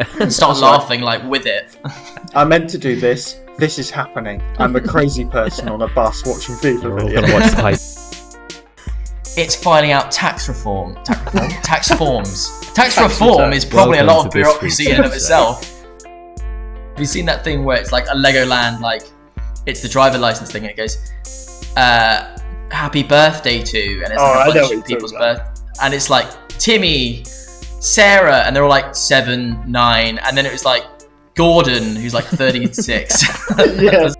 Yeah. And start laughing like with it. I meant to do this. This is happening. I'm a crazy person on a bus watching FIFA We're all videos. gonna watch the hype. It's filing out tax forms. Tax reform is probably a lot Welcome of to this bureaucracy week's in and of episode. itself. Have you seen that thing where it's like a Legoland, like it's the driver license thing, and it goes, "Happy birthday to," and it's like a bunch of people's birth, and it's like Timmy, Sarah, and they're all like 7, 9, and then it was like Gordon, who's like 36. Yes.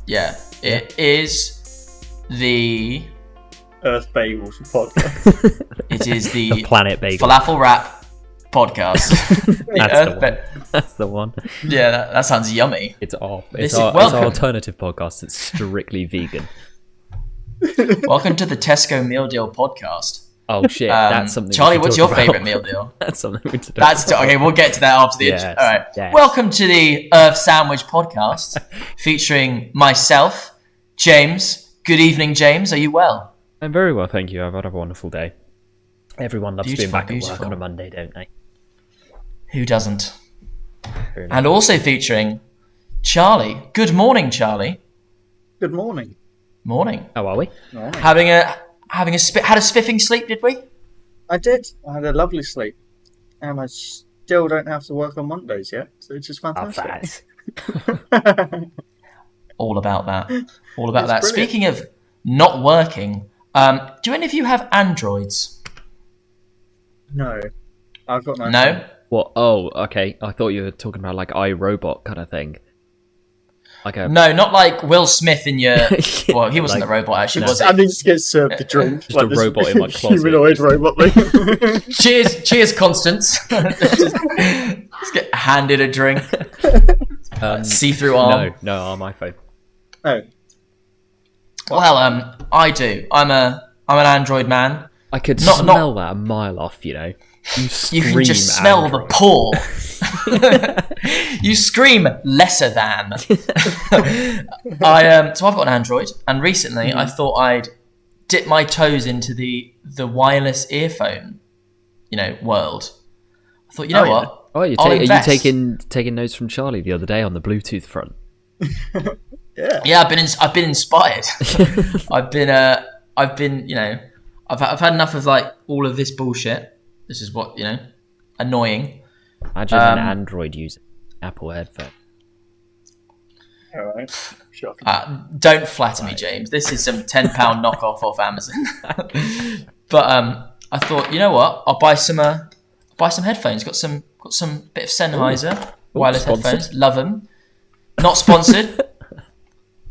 Yeah, it is the. Earth Bagels podcast. It is The the Planet Bagel. Falafel Wrap podcast. That's the one. Yeah, that sounds yummy. It's our Welcome. alternative podcast. It's strictly vegan. Welcome to the Tesco Meal Deal podcast. Oh shit, that's something. Charlie, we what's should your talk favourite about. meal deal? That's something we should talk That's about. okay. We'll get to that after the intro. Yes, All right. yes. Welcome to the Earth Sandwich podcast, featuring myself, James. Good evening, James. Are you well? I'm very well, thank you. I've had a wonderful day. Everyone loves being Beautiful, back at work beautiful. on a Monday, don't they? Who doesn't? Very nice. And also featuring Charlie. Good morning, Charlie. Good morning. Morning. How are we? Morning. Had a spiffing sleep, did we? I did. I had a lovely sleep. And I still don't have to work on Mondays yet. So it's just fantastic. All about that. All about that. It's brilliant. Speaking of not working, do any of you have Androids? No. I've got no. No? What? Oh, okay. I thought you were talking about like iRobot kind of thing. Like a No, not like Will Smith in your... Well, he wasn't Like- a robot, actually, No. was he? I need to get served a drink. Just a this robot in my closet. Humanoid robot thing. Cheers, Constance. just get handed a drink. See-through arm. No, on my phone. Oh. Well, I do. I'm an Android man. I could Not- smell that a mile off, you know. You You can just smell Android. the pour. You scream lesser than. So I've got an Android, and recently I thought I'd dip my toes into the wireless earphone, world. I thought, what? Oh, are you invest. taking notes from Charlie the other day on the Bluetooth front? Yeah. Yeah, I've been inspired. I've had enough of like all of this bullshit. This is what annoying. Imagine an Android using Apple headphone. Alright. Shocking. Don't flatter me, James. This is some £10 knockoff off Amazon. But I thought, you know what? I'll buy some headphones. Got some bit of Sennheiser wireless sponsored. headphones. Love them. Not sponsored.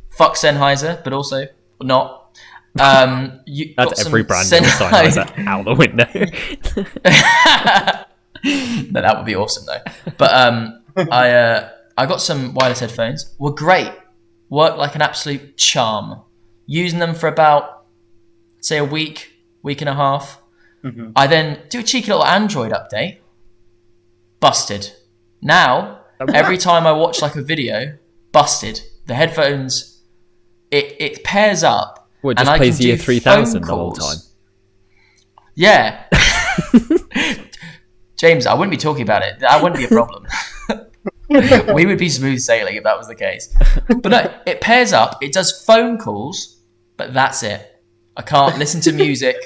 Fuck Sennheiser, but also not. That's every brand on Sennheiser out the window. No, that would be awesome though. But I got some wireless headphones. Were great. Worked like an absolute charm. Using them for about, say, a week and a half. Mm-hmm. I then do a cheeky little Android update. Busted. Now, every time I watch like a video, busted. The headphones, it pairs up. Well, it and just I plays can year do 3000 phone the whole calls. time. Yeah. James, I wouldn't be talking about it. That wouldn't be a problem. We would be smooth sailing if that was the case. But no, it pairs up. It does phone calls, but that's it. I can't listen to music,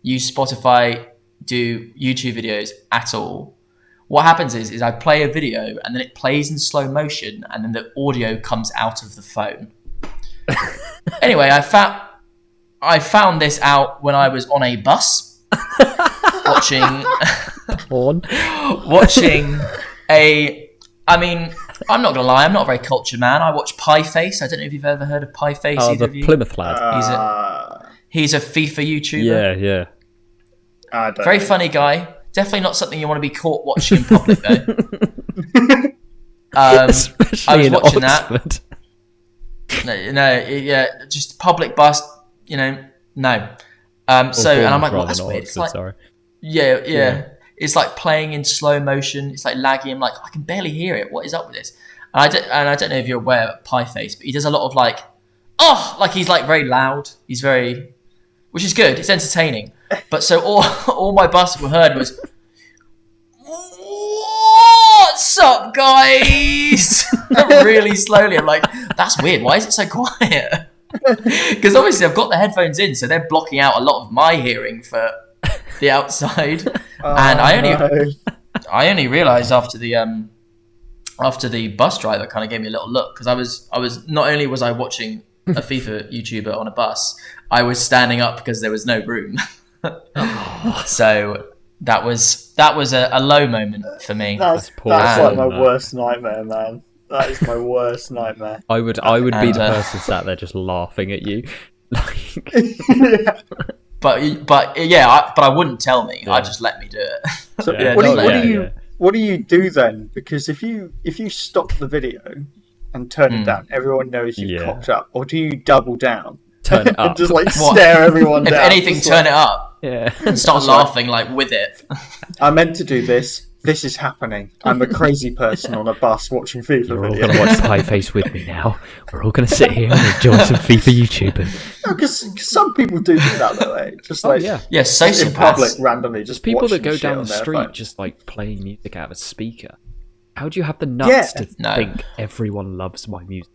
use Spotify, do YouTube videos at all. What happens is I play a video and then it plays in slow motion and then the audio comes out of the phone. Anyway, I found this out when I was on a bus watching I'm not gonna lie, I'm not a very cultured man. I watch Pie Face. I don't know if you've ever heard of Pie Face. Oh, either the of you. Plymouth lad. He's a FIFA YouTuber. Yeah. I don't Very know. funny guy. Definitely not something you want to be caught watching in public though. Especially I was in watching Oxford. Yeah, just public bus, no. So, and I'm like, well, that's weird. It's like, sorry. yeah. It's like playing in slow motion. It's like laggy. I'm like, I can barely hear it. What is up with this? And I don't know if you're aware of Pie Face, but he does a lot of like, he's like very loud. Which is good. It's entertaining. But so all my bus heard was, "What's up, guys?" really slowly. I'm like, "That's weird. Why is it so quiet?" Because obviously I've got the headphones in, so they're blocking out a lot of my hearing for the outside. And I only realised after the bus driver kind of gave me a little look, because I was not only was I watching a FIFA YouTuber on a bus, I was standing up because there was no room. So that was a low moment for me. That's like my worst nightmare, man. That is my worst nightmare. I would be the person sat there just laughing at you. Like, Yeah. But I wouldn't tell me. I just let me do it. So Yeah, what do you do then? Because if you stop the video and turn it down, everyone knows you've cocked up. Or do you double down? turn it up. And just like stare everyone If down? anything, Just turn like, it up Yeah. and start laughing like with it. I meant to do this. This is happening. I'm a crazy person on a bus watching FIFA You're all videos. going to watch Pie Face with me now. We're all going to sit here and enjoy some FIFA YouTubing. Because some people do that though, eh? Just like yeah. Yeah, in public sociopaths. randomly, just People that watching go shit down on the their street phone. just like playing music out of a speaker. How do you have the nuts to No. think everyone loves my music?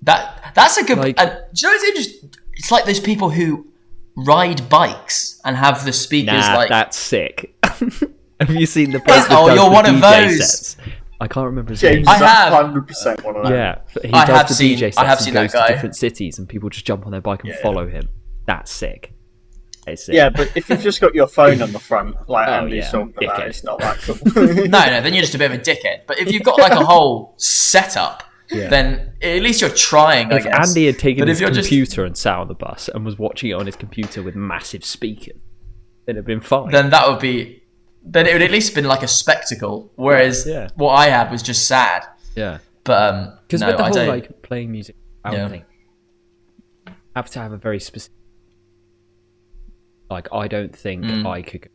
That's a good. Like- do you know what's interesting? It's like those people who ride bikes and have the speakers Nah, like. that's sick. Have you seen the person Oh, that does you're the one of DJ those. sets? I can't remember his James name. I is have. 100% one of them. Yeah, he I does have the seen- DJ sets I have and seen that goes guy. to different cities, and people just jump on their bike and Yeah. follow him. That's sick. It's sick. Yeah, but if you've just got your phone on the front, like Oh, Andy's yeah, talking about, dickhead. it's not that cool. No, then you're just a bit of a dickhead. But if you've got like a whole setup, Yeah. then at least you're trying. If I guess. Andy had taken But his if you're computer and sat on the bus and was watching it on his computer with massive speakers, it'd have been fine. then that would be. Then it would at least have been like a spectacle. Whereas Yeah. what I had was just sad. Yeah. But Because no, with the I whole don't. like playing music out Yeah. thing, have to have a very specific. Like, I don't think I could.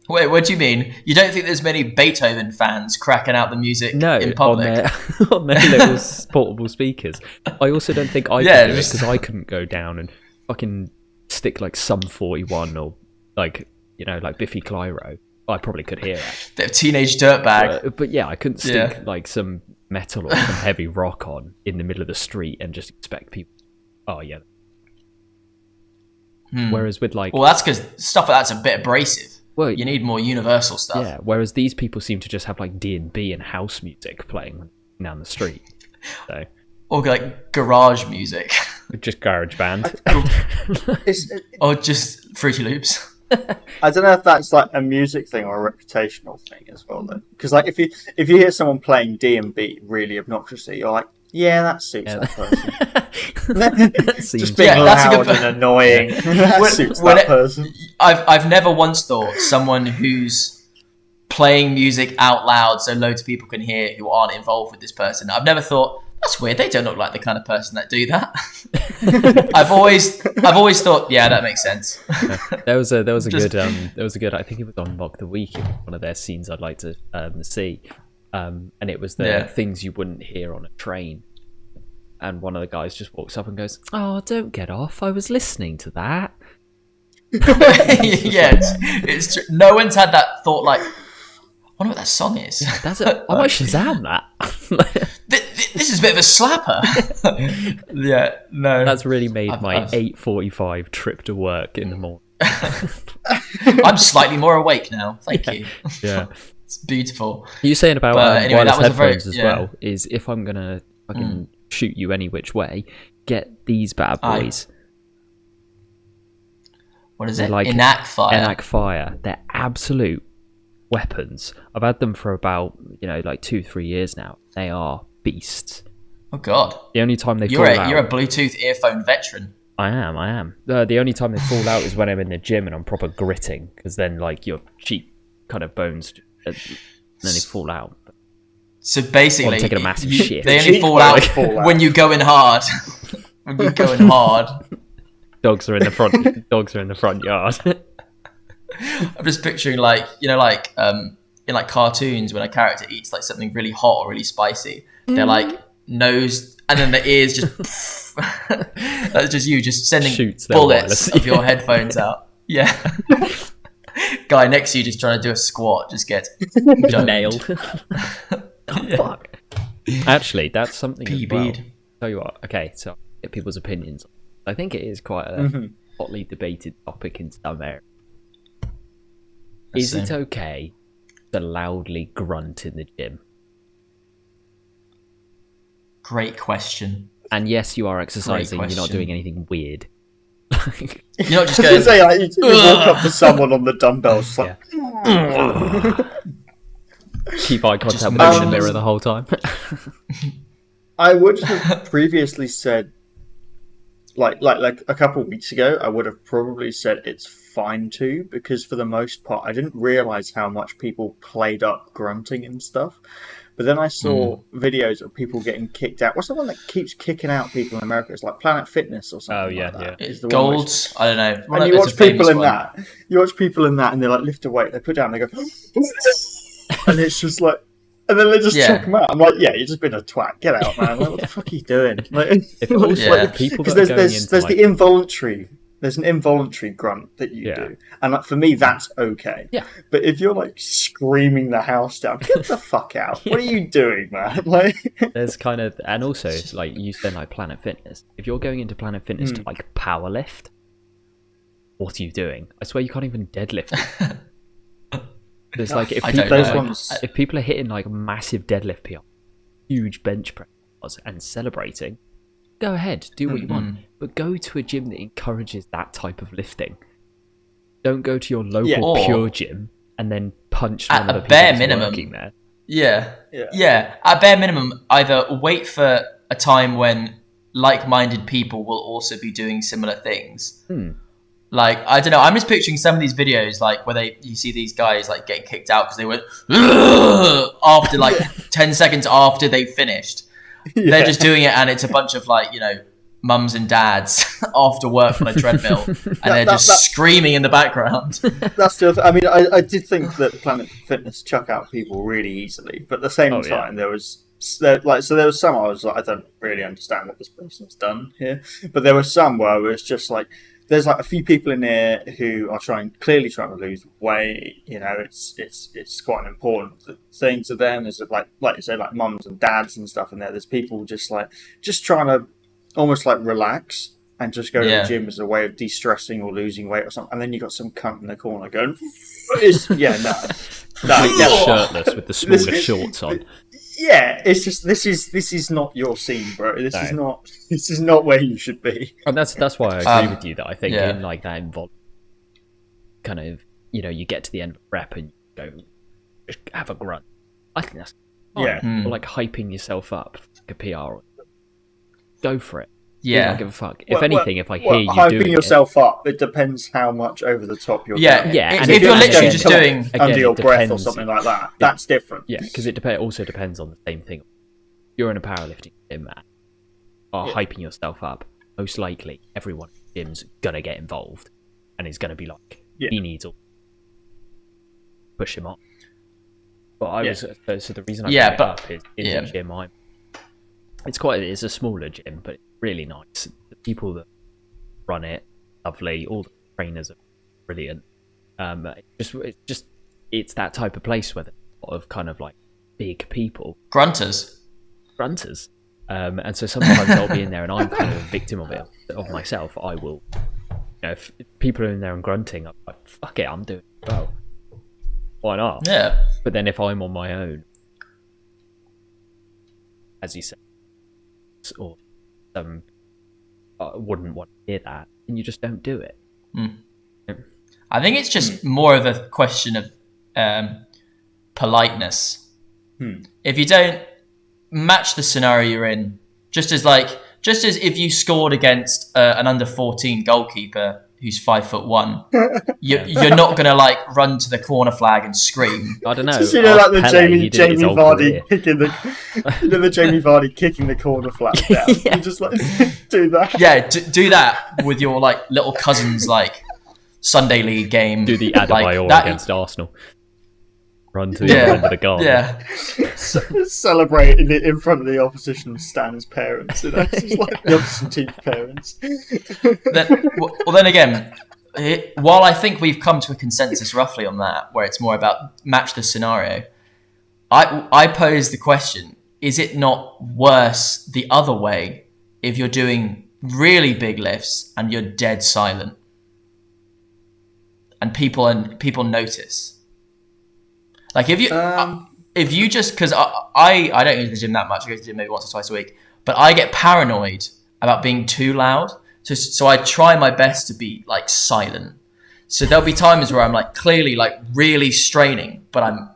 Wait, what do you mean? You don't think there's many Beethoven fans cracking out the music No, in on public? their on their little portable speakers. I also don't think I Yeah, could do it just- because I couldn't go down and fucking stick like Sum 41 or like like Biffy Clyro. I probably could hear it, Bit of teenage dirtbag. but yeah, I couldn't stick Yeah. like some metal or some heavy rock on in the middle of the street and just expect people. Oh yeah. Whereas with like, Well, that's because stuff like that's a bit abrasive. well, You need more universal stuff. yeah. Whereas these people seem to just have like D&B and house music playing down the street. So Or like garage music. just garage band. Or just Fruity Loops. I don't know if that's like a music thing or a reputational thing as well, though. Because like if you hear someone playing D&B really obnoxiously, you're like, yeah, that suits that person. Seems Just being Yeah, that's a loud good- and annoying. That When- suits when that it- person. I've never once thought someone who's playing music out loud so loads of people can hear who aren't involved with this person. I've never thought that's weird. They don't look like the kind of person that do that. I've always thought, yeah, that makes sense. There was a Just- good I think it was on Mock the Week, one of their scenes I'd like to see, and it was the things you wouldn't hear on a train, and one of the guys just walks up and goes, "Oh, don't get off, I was listening to that." Yeah, it's true. No one's had that thought like, I wonder what that song is. That's it. I might Shazam that. This is a bit of a slapper. Yeah, no. That's really made my I've- 8:45 trip to work in the morning. I'm slightly more awake now. Thank you. Yeah. It's beautiful. You saying about But anyway, wireless that was a very- headphones as yeah. well is if I'm gonna fucking shoot you any which way, get these bad Aye. boys. What is They're it? like Enact Fire. Enac Fire. They're absolute weapons. I've had them for about like 2-3 years now. They are beasts. Oh God. The only time they You're fall out. a Bluetooth earphone veteran. I am. The only time they fall out is when I'm in the gym and I'm proper gritting, because then like your cheek kind of bones, and then they fall out. So basically, Or I'm taking a massive shit. They only Cheek fall out bones fall out. when you go in hard. When you go in hard. Dogs are in the front. Dogs are in the front yard. I'm just picturing like in like cartoons when a character eats like something really hot or really spicy, they're like nose and then the ears just that's just you just sending Shoots their bullets wireless. of your headphones out. Yeah. Guy next to you just trying to do a squat just gets nailed. Fuck. Actually, that's something as well. Tell you what. Okay, so I'll get people's opinions. I think it is quite a hotly debated topic in some areas. Is it okay to loudly grunt in the gym? Great question. And yes, you are exercising. You're not doing anything weird. You're not just going. Say, like, you walk up to someone on the dumbbells, like, keep eye contact with the mirror the whole time. I would have previously said, like a couple of weeks ago, I would have probably said it's fine too, because for the most part, I didn't realize how much people played up grunting and stuff. But then I saw videos of people getting kicked out. What's the one that keeps kicking out people in America? It's like Planet Fitness or something. Oh yeah, like that. yeah. Is the Golds? I don't know. And you watch people in that. You watch people in that, and they like lift a weight. They put down. They go, and it's just like, and then they just chuck them out. I'm like, yeah, you've just been a twat. Get out, man. Like, what the fuck are you doing? Like, if it was like people that are going there's the involuntary. There's an involuntary grunt that you do, and like, for me, that's okay. Yeah. But if you're like screaming the house down, get the fuck out! What are you doing, man? Like, there's kind of, and also like you said, like Planet Fitness. If you're going into Planet Fitness to like power lift, what are you doing? I swear you can't even deadlift. There's like if people are hitting like massive deadlift PR, huge bench press, and celebrating. Go ahead, do what you want, but go to a gym that encourages that type of lifting. Don't go to your local pure gym and then punch one of the people that's working there. Yeah. At bare minimum, either wait for a time when like-minded people will also be doing similar things. Like, I don't know, I'm just picturing some of these videos, like, where you see these guys, like, getting kicked out because they went, after, like, 10 seconds after they finished. They're just doing it, and it's a bunch of, like, you know, mums and dads after work on a treadmill, and they're just screaming in the background. That's the other. I mean, I did think that Planet Fitness chuck out people really easily, but at the same time, there was some I was like, I don't really understand what this person's done here, but there were some where it was just like, there's like a few people in here who are clearly trying to lose weight. You know, it's quite an important thing to them. There's like you say, like mums and dads and stuff in there. There's people just trying to almost like relax and just go to the gym as a way of de-stressing or losing weight or something. And then you got some cunt in the corner going, shirtless with the smaller shorts on. Yeah, it's just this is not your scene, bro. This is not where you should be. And that's why I agree with you that I think in like that involved kind of, you know, you get to the end of a rep and you go just have a grunt. I think that's fine. Or like hyping yourself up like a PR. Go for it. I don't give a fuck. If anything, if I hear you hyping doing yourself up, it depends how much over the top you're going. And if you're literally just doing under your breath or something like that, that's different. Yeah, because it also depends on the same thing. You're in a powerlifting gym and are hyping yourself up. Most likely, everyone in the gym's gonna get involved and is gonna be like, he needs all push him on. But I was so the reason I bring it up is in the gym it's a smaller gym, but it's really nice. The people that run it, lovely. All the trainers are brilliant. It's that type of place where there's a lot of kind of like big people, grunters. And so sometimes I'll be in there and I'm kind of a victim of myself. I will, you know, if people are in there and grunting, I'm like, fuck it, I'm doing it well. Why not? Yeah. But then if I'm on my own, as you said, or wouldn't want to hear that, and you just don't do it. I think it's just more of a question of politeness. If you don't match the scenario you're in, just as if you scored against an under 14 goalkeeper who's 5'1", you're not gonna like run to the corner flag and scream. I don't know. Just, you know, like the Jamie Vardy kicking the Jamie Vardy kicking the corner flag down. You just like do that. Yeah, do that with your like little cousins, like Sunday League game. Do the Adebayor against Arsenal. Run to the end of the garden. Yeah. Celebrate in front of the opposition stand's parents. You know? It's just like the opposition team's parents. Then again, while I think we've come to a consensus roughly on that, where it's more about match the scenario, I pose the question, is it not worse the other way if you're doing really big lifts and you're dead silent and people notice? Like if you just, because I don't go to the gym that much, I go to the gym maybe once or twice a week, but I get paranoid about being too loud. So I try my best to be like silent. So there'll be times where I'm like clearly like really straining, but I'm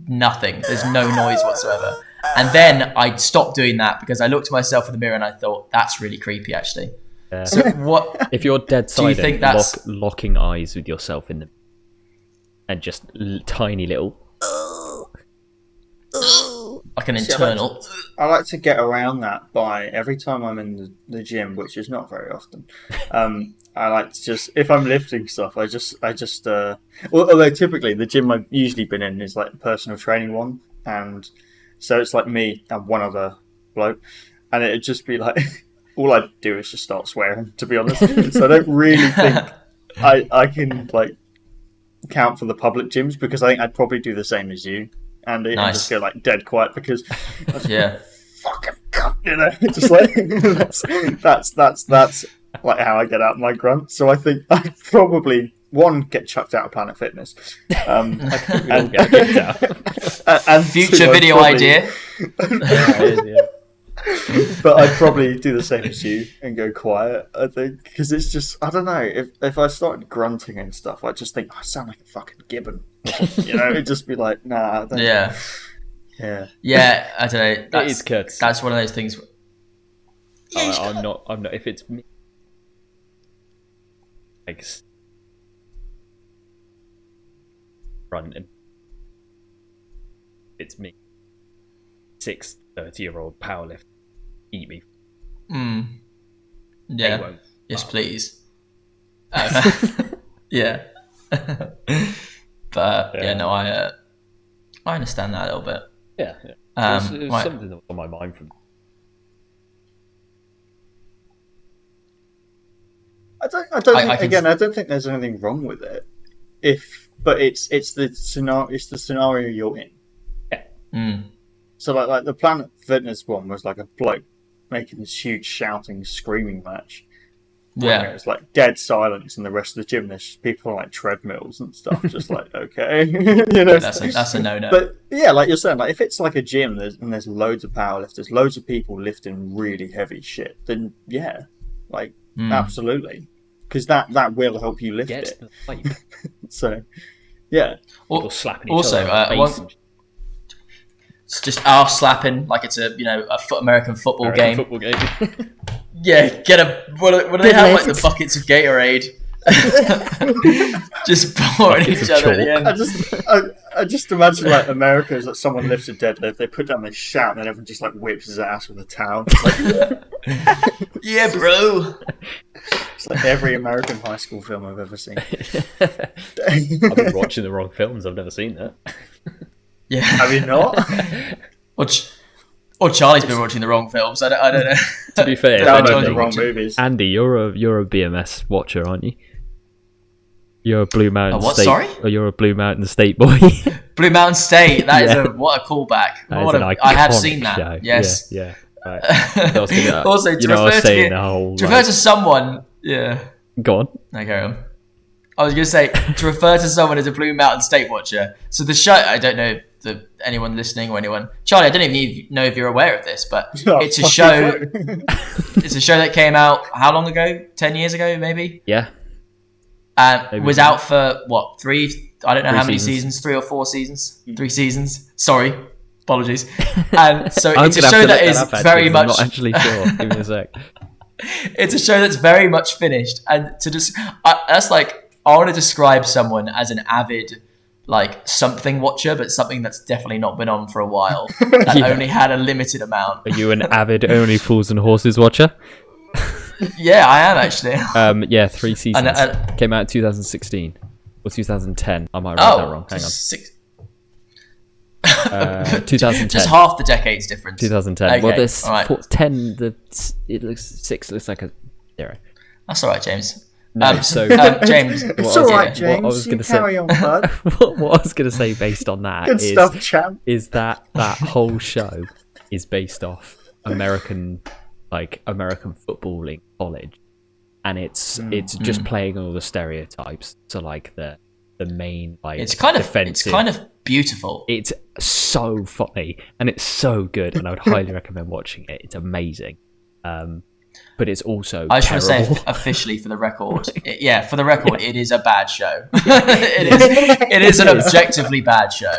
nothing. There's no noise whatsoever. And then I stopped doing that because I looked at myself in the mirror and I thought, that's really creepy actually. So what if you're dead silent, do you think that's locking eyes with yourself in the and just tiny little like an internal. I like to get around that by every time I'm in the gym, which is not very often. I like to just, if I'm lifting stuff, I just although typically the gym I've usually been in is like a personal training one, and so it's like me and one other bloke, and it'd just be like all I'd do is just start swearing, to be honest. So I don't really think I can like count for the public gyms, because I think I'd probably do the same as you. And just go like dead quiet because fucking cunt, you know, just like that's like how I get out my grunt. So I think I'd probably get chucked out of Planet Fitness, and get kicked out. And future video idea. But I'd probably do the same as you and go quiet, I think, because it's just, I don't know, if I started grunting and stuff, I just think I sound like a fucking gibbon. You know, it'd just be like, nah. I don't know. Yeah, I don't know. It is Kurt's. That's one of those things. I'm not. If it's me, like running, it's me. 30-year-old powerlifter eat me. Yeah. Yes, please. Yeah. But no, I understand that a little bit. Yeah. It was something that was on my mind from. I don't think there's anything wrong with it. But it's the scenario you're in. Yeah. So like the Planet Fitness one was like a bloke making this huge shouting, screaming match. Yeah, it's like dead silence, and the rest of the gym there's just people on like treadmills and stuff. Just like okay, you know, that's a no-no. But yeah, like you're saying, like if it's like a gym and there's loads of powerlifters, loads of people lifting really heavy shit, then yeah, like absolutely, because that will help you lift it. So yeah, people slapping each other in the face. It's just arse slapping like it's a American football game. Yeah, what do they have, like the buckets of Gatorade? Just pouring each other at the end. I just imagine like America is like someone lifts a deadlift, they put down this shout, and then everyone just like whips his ass with a towel. Like, yeah, bro. It's like every American high school film I've ever seen. I've been watching the wrong films. I've never seen that. Yeah, have you not? Or Charlie's been watching the wrong films. I don't know. To be fair, the wrong movies. Andy, you're a BMS watcher, aren't you? You're a Blue Mountain State. Sorry? Or you're a Blue Mountain State boy. Blue Mountain State. That is what a callback. I have seen that. Show. Yes. Yeah. Right. Also, to refer to someone. Yeah. Go on. Okay. I was going to say, to refer to someone as a Blue Mountain State watcher. So the show, I don't know if anyone listening or anyone, Charlie, I don't even know if you're aware of this, but it's a show. It's a show that came out how long ago? 10 years ago, maybe. Yeah. Was out for what? 3? I don't know how many seasons. 3 or 4 seasons. 3 seasons. Sorry, apologies. And so it's a show that is very much. I'm not actually sure. Give me a sec. It's a show that's very much finished, and that's like. I want to describe someone as an avid, like, something watcher, but something that's definitely not been on for a while. That only had a limited amount. Are you an avid Only Fools and Horses watcher? Yeah, I am actually. 3 seasons. Came out in 2016 or 2010. I might write that wrong. Hang on. 2010. Just half the decade's difference. 2010. Okay. Well, there's 10. 6 looks like a 0. That's all right, James. No, so James, It's all right, what I was James. You gonna say- carry on, bud. what I was going to say based on that Good stuff, champ. is that whole show is based off American footballing college, and it's just playing all the stereotypes. So like the main like it's kind defensive. of beautiful. It's so funny and it's so good, and I would highly recommend watching it. It's amazing. But it's also I should say terrible. officially for the record. It is a bad show. it is an objectively bad show.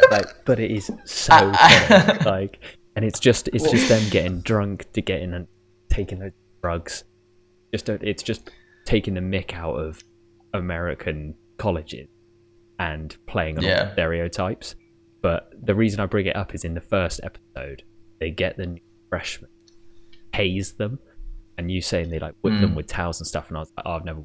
But it is so funny. Like, and it's just them getting drunk to getting and taking the drugs. It's just taking the mick out of American colleges and playing on all the stereotypes. But the reason I bring it up is in the first episode, they get the new freshmen, haze them, and you saying they like whip them with towels and stuff, and I was like, oh, I've never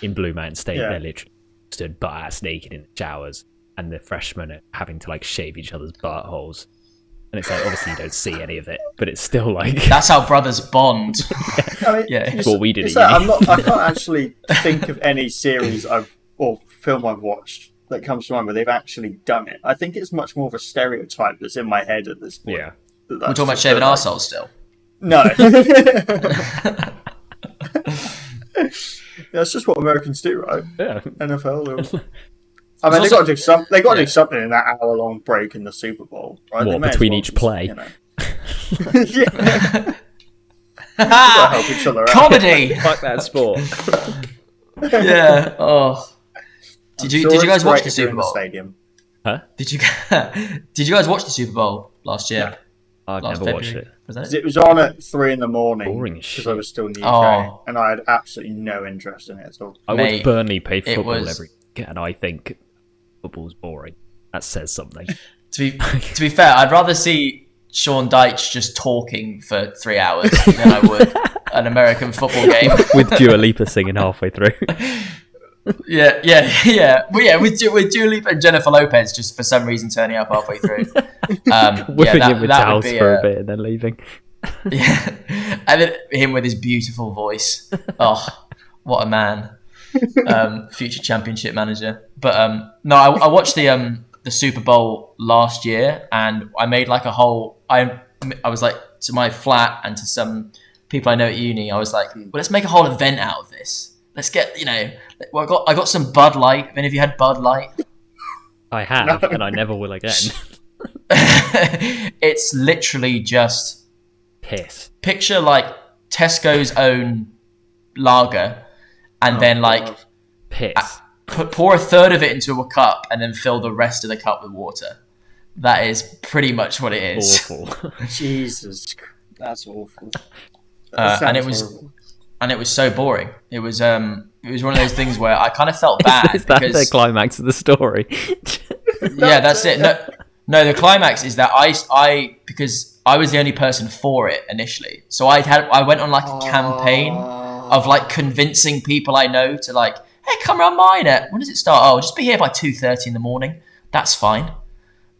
in Blue Mountain State. They're literally stood butt ass naked in the showers, and the freshmen are having to like shave each other's buttholes, and it's like obviously you don't see any of it, but it's still like that's how brothers bond. I mean, that's what we did. I can't actually think of any series or film I've watched that comes to mind where they've actually done it. I think it's much more of a stereotype that's in my head at this point. Yeah, we're talking about shaving arseholes still. No. That's just what Americans do, right? Yeah. NFL. I mean, they got to do something. They got to do something in that hour-long break in the Super Bowl, right? What, between each play? You know. Yeah. Help each other out. Comedy. Fuck that sport. Yeah. Oh. Did you guys watch the Super Bowl? Stadium. Huh? Did you guys watch the Super Bowl last year? No. I've never watched it. It was on at 3 a.m. Boring because I was still in the UK, and I had absolutely no interest in it at all. I watch Burnley play football every week, and I think football's boring. That says something. To be fair, I'd rather see Sean Dyche just talking for 3 hours than I would an American football game with Dua Lipa singing halfway through. Yeah. With Dua Lipa and Jennifer Lopez just for some reason turning up halfway through, whipping in with towels for a bit and then leaving. Yeah, and then him with his beautiful voice. Oh, what a man! Future championship manager. But no, I watched the Super Bowl last year, and I made like a whole. I was like to my flat and to some people I know at uni. I was like, well, let's make a whole event out of this. Let's get Well, I got some Bud Light. Have any of you had Bud Light? I have, and I never will again. It's literally just piss. Picture like Tesco's own lager, and then like piss. Pour a third of it into a cup, and then fill the rest of the cup with water. That is pretty much what it is. Awful. Jesus, that's awful. And it was horrible. And it was so boring. It was one of those things where I kind of felt bad. Is that the climax of the story? Yeah, that's it. No, the climax is that I because I was the only person for it initially. So I went on like a campaign of like convincing people I know to like, hey, come around mine when does it start? Oh, just be here by 2:30 in the morning. That's fine.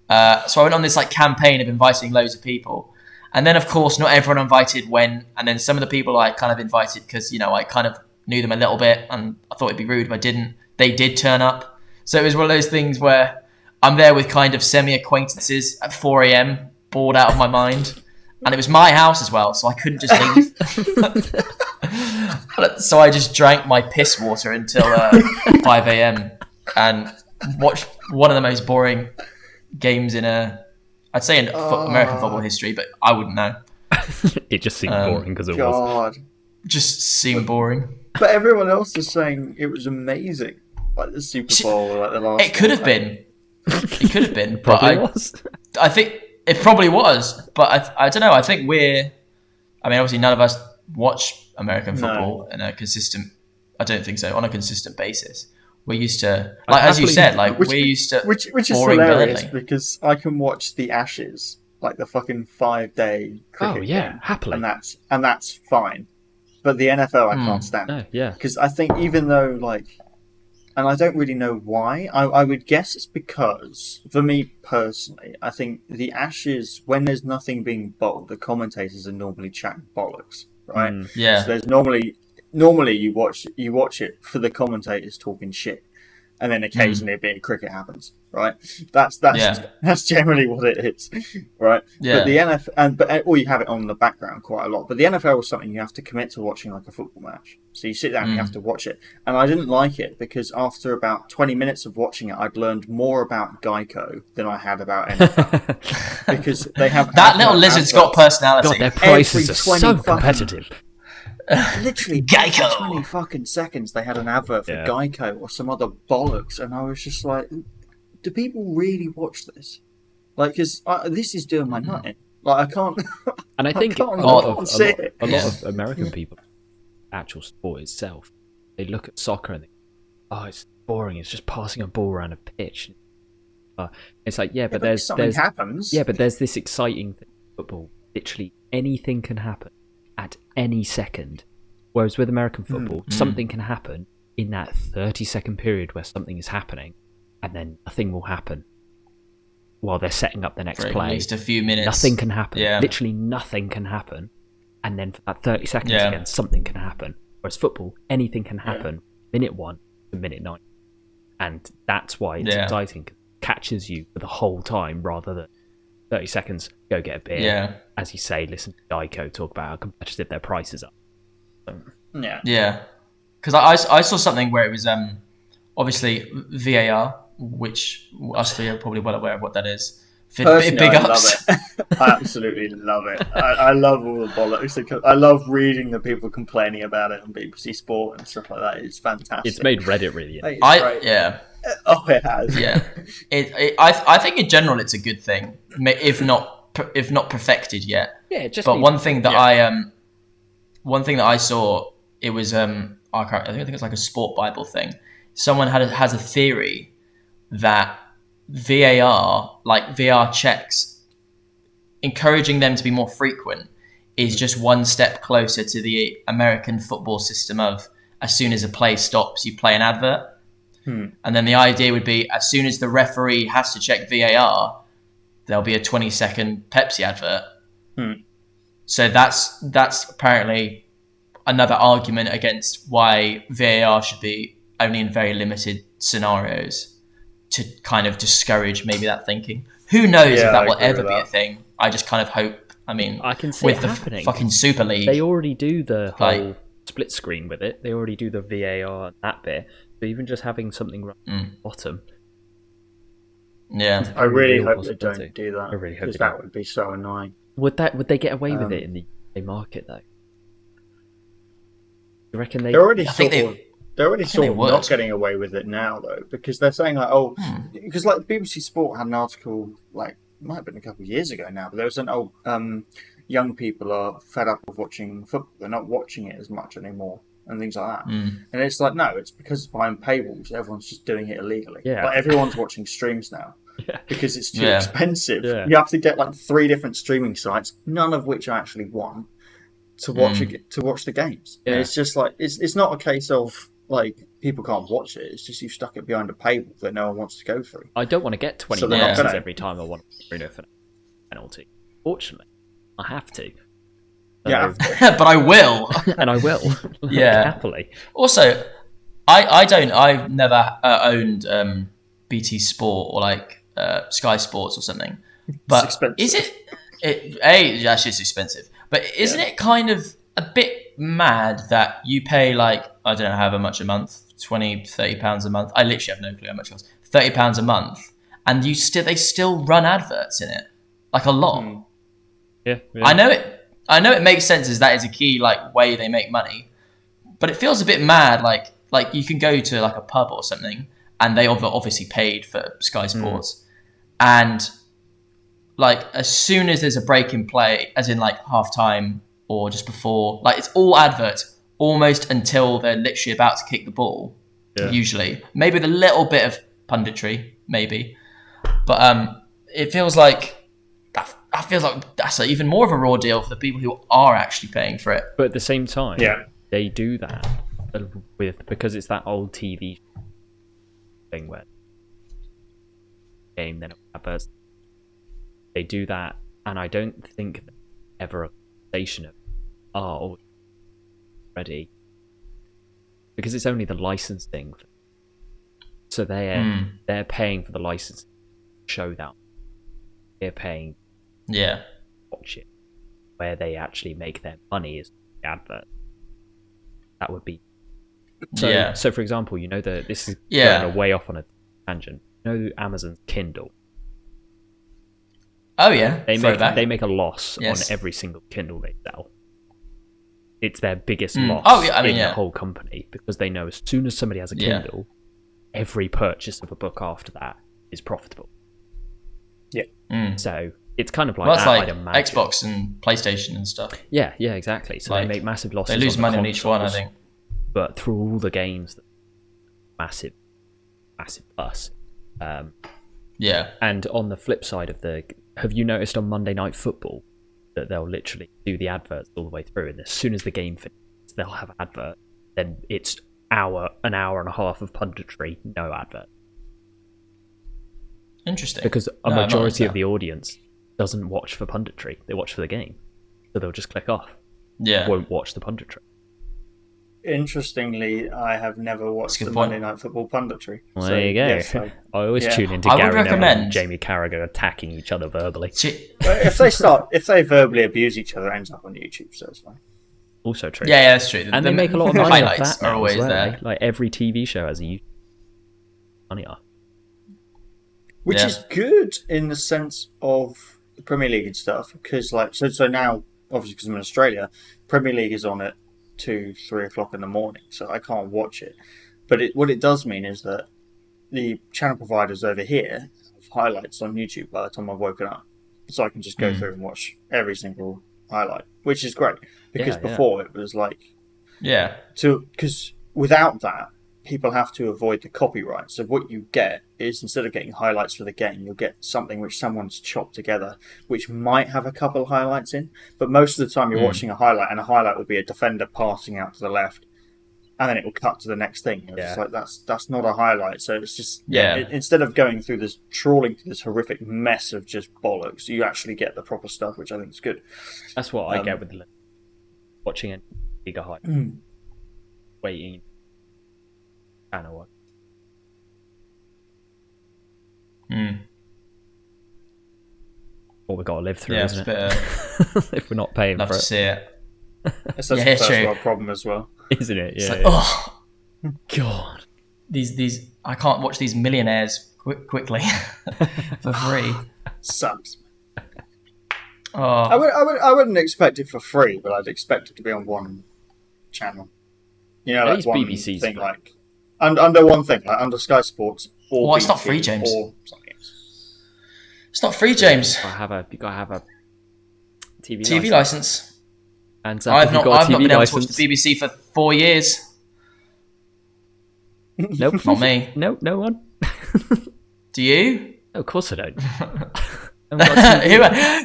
So I went on this like campaign of inviting loads of people. And then, of course, not everyone invited went. And then some of the people I kind of invited because, I kind of knew them a little bit and I thought it'd be rude if I didn't. They did turn up. So it was one of those things where I'm there with kind of semi-acquaintances at 4 a.m, bored out of my mind. And it was my house as well, so I couldn't just leave. So I just drank my piss water until 5 a.m. and watched one of the most boring games I'd say in American football history, but I wouldn't know. It just seemed boring because it was. Just seemed boring. But everyone else is saying it was amazing, like the Super Bowl, or like the last. It could have been. It could have been, but was. I think it probably was. But I don't know. I think obviously none of us watch American football in a consistent. I don't think so on a consistent basis. We're used to, like as you said, like we're used to, which is hilarious because I can watch the Ashes, like the fucking 5-day cricket game, happily, and that's fine. But the NFL, I can't stand. Because I think even though and I don't really know why. I would guess it's because, for me personally, I think the Ashes, when there's nothing being bowled, the commentators are normally chatting bollocks, right? Yeah. So there's normally normally you watch it for the commentators talking shit, and then occasionally a bit of cricket happens, right? That's generally what it is, right? Yeah. But the NFL, or you have it on in the background quite a lot. But the NFL is something you have to commit to watching, like a football match. So you sit down and you have to watch it. And I didn't like it because after about 20 minutes of watching it, I'd learned more about Geico than I had about NFL because they have that little lizard's got personality. God, their prices are so competitive. Literally, Geico. 20 fucking seconds they had an advert for Geico or some other bollocks, and I was just like, do people really watch this? Like, because this is doing my nutting. Like, I can't. And I think a lot of American people, actual sport itself, they look at soccer and think, oh, it's boring. It's just passing a ball around a pitch. It's like, but there's happens. Yeah, but there's this exciting thing in football. Literally anything can happen at any second. Whereas with American football, something can happen in that 30-second period where something is happening, and then nothing will happen while they're setting up the next play. At least a few minutes. Nothing can happen. Yeah. Literally nothing can happen. And then for that 30 seconds again, something can happen. Whereas football, anything can happen minute 1 to minute 9. And that's why it's exciting. It catches you for the whole time rather than 30 seconds, go get a beer. Yeah. As you say, listen to Geico talk about how competitive their prices are. So, yeah. Because I saw something where it was obviously VAR, which us three are probably well aware of what that is. Personally, big I ups. love it. I absolutely love it. I love all the bollocks. I love reading the people complaining about it on BBC Sport and stuff like that. It's fantastic. It's made Reddit really. Oh, it has. Yeah. I think in general it's a good thing, if not perfected yet. Yeah, it just. But one thing that I saw, it was I think it's like a Sport Bible thing. Someone has a theory that VAR checks, encouraging them to be more frequent, is just one step closer to the American football system of as soon as a play stops, you play an advert. And then the idea would be as soon as the referee has to check VAR, there'll be a 20-second Pepsi advert. So that's apparently another argument against why VAR should be only in very limited scenarios to kind of discourage maybe that thinking. Who knows if that will ever be a thing? I just kind of hope. I mean, I can see with it the happening. Fucking Super League, they already do the whole split screen with it. They already do the VAR and that bit. So even just having something right at the bottom. Yeah, I really hope they don't do that. I really hope that would be so annoying. Would they get away with it in the UK market though? You reckon they? They're already sort of not getting away with it now though, because they're saying like, because like BBC Sport had an article like might have been a couple of years ago now, but they were saying young people are fed up of watching football. They're not watching it as much anymore. And things like that. And it's like, no, it's because behind paywalls, everyone's just doing it illegally. Yeah. But everyone's watching streams now because it's too expensive. Yeah. You have to get like 3 different streaming sites, none of which I actually want to watch to watch the games. Yeah. And it's just like it's not a case of like people can't watch it. It's just you've stuck it behind a paywall that no one wants to go through. I don't want to get 20 minutes every time I want Bruno for penalty. Fortunately, I have to. But I will. And I will. Happily. Also, I've never owned BT Sport or like Sky Sports or something. But is it actually it's expensive. But isn't it kind of a bit mad that you pay like, I don't know however much a month, £20-30 a month. I literally have no clue how much it costs. £30 a month, and they still run adverts in it. Like a lot. Yeah. I know it makes sense as that is a key like way they make money, but it feels a bit mad. Like you can go to like a pub or something, and they obviously paid for Sky Sports, and like as soon as there's a break in play, as in like half time or just before, like it's all adverts almost until they're literally about to kick the ball. Usually, maybe with a little bit of punditry, maybe, but it feels like. I feel like that's even more of a raw deal for the people who are actually paying for it. But at the same time, they do that because it's that old TV thing where game then adverts. They do that, and I don't think ever a conversation of already because it's only the licensing. So they're paying for the license to show that. They're paying Yeah. to watch it. Where they actually make their money is the advert. That would be so for example, this is going way off on a tangent. Amazon's Kindle. Oh yeah. They make a loss on every single Kindle they sell. It's their biggest loss in the whole company, because they know as soon as somebody has a Kindle, every purchase of a book after that is profitable. Yeah. So it's kind of like that's that, like I'd imagine. Xbox and PlayStation and stuff. Yeah, exactly. So they make massive losses. They lose on the money on each one, I think. But through all the games, massive plus. And on the flip side of have you noticed on Monday Night Football that they'll literally do the adverts all the way through, and as soon as the game finishes, they'll have an advert. Then it's an hour and a half of punditry, no advert. Interesting. Because a majority of the audience doesn't watch for punditry; they watch for the game, so they'll just click off. Yeah, won't watch the punditry. Interestingly, I have never watched the Monday Night Football punditry. Well, there you go. Yes, I always tune into Gary Neville and recommend Jamie Carragher attacking each other verbally. If they verbally abuse each other, it ends up on YouTube, so it's fine. Also true. Yeah, that's true. And they make a lot of money off highlights that now are always as well, there. eh? Like every TV show has a YouTube money off. Which is good in the sense of the Premier League and stuff, because so now, obviously because I'm in Australia, Premier League is on at 2-3 o'clock in the morning, so I can't watch it. But what it does mean is that the channel providers over here have highlights on YouTube by the time I've woken up, so I can just go through and watch every single highlight, which is great, because before it was like because without that, people have to avoid the copyright. So what you get is, instead of getting highlights for the game, you'll get something which someone's chopped together, which might have a couple of highlights in, but most of the time you're watching a highlight, and a highlight will be a defender passing out to the left, and then it will cut to the next thing. It's like that's not a highlight. So it's just instead of going through this, trawling through this horrific mess of just bollocks, you actually get the proper stuff, which I think is good. That's what I get with watching a bigger highlight. Waiting. Channel. What we've got to live through, isn't it? If we're not paying for it. Love to see it. It's such a first world problem as well, isn't it? Yeah. Oh God, these I can't watch these millionaires quickly for free. Sucks. Oh, I wouldn't expect it for free, but I'd expect it to be on one channel. You know, like one BBC's thing, like under one thing, like under Sky Sports. Or it's not free, James. Or something else. It's not free, James. You gotta have a TV license. And I've not been able to watch the BBC for 4 years. Nope, not me. Nope, no one. Do you? No, of course I don't.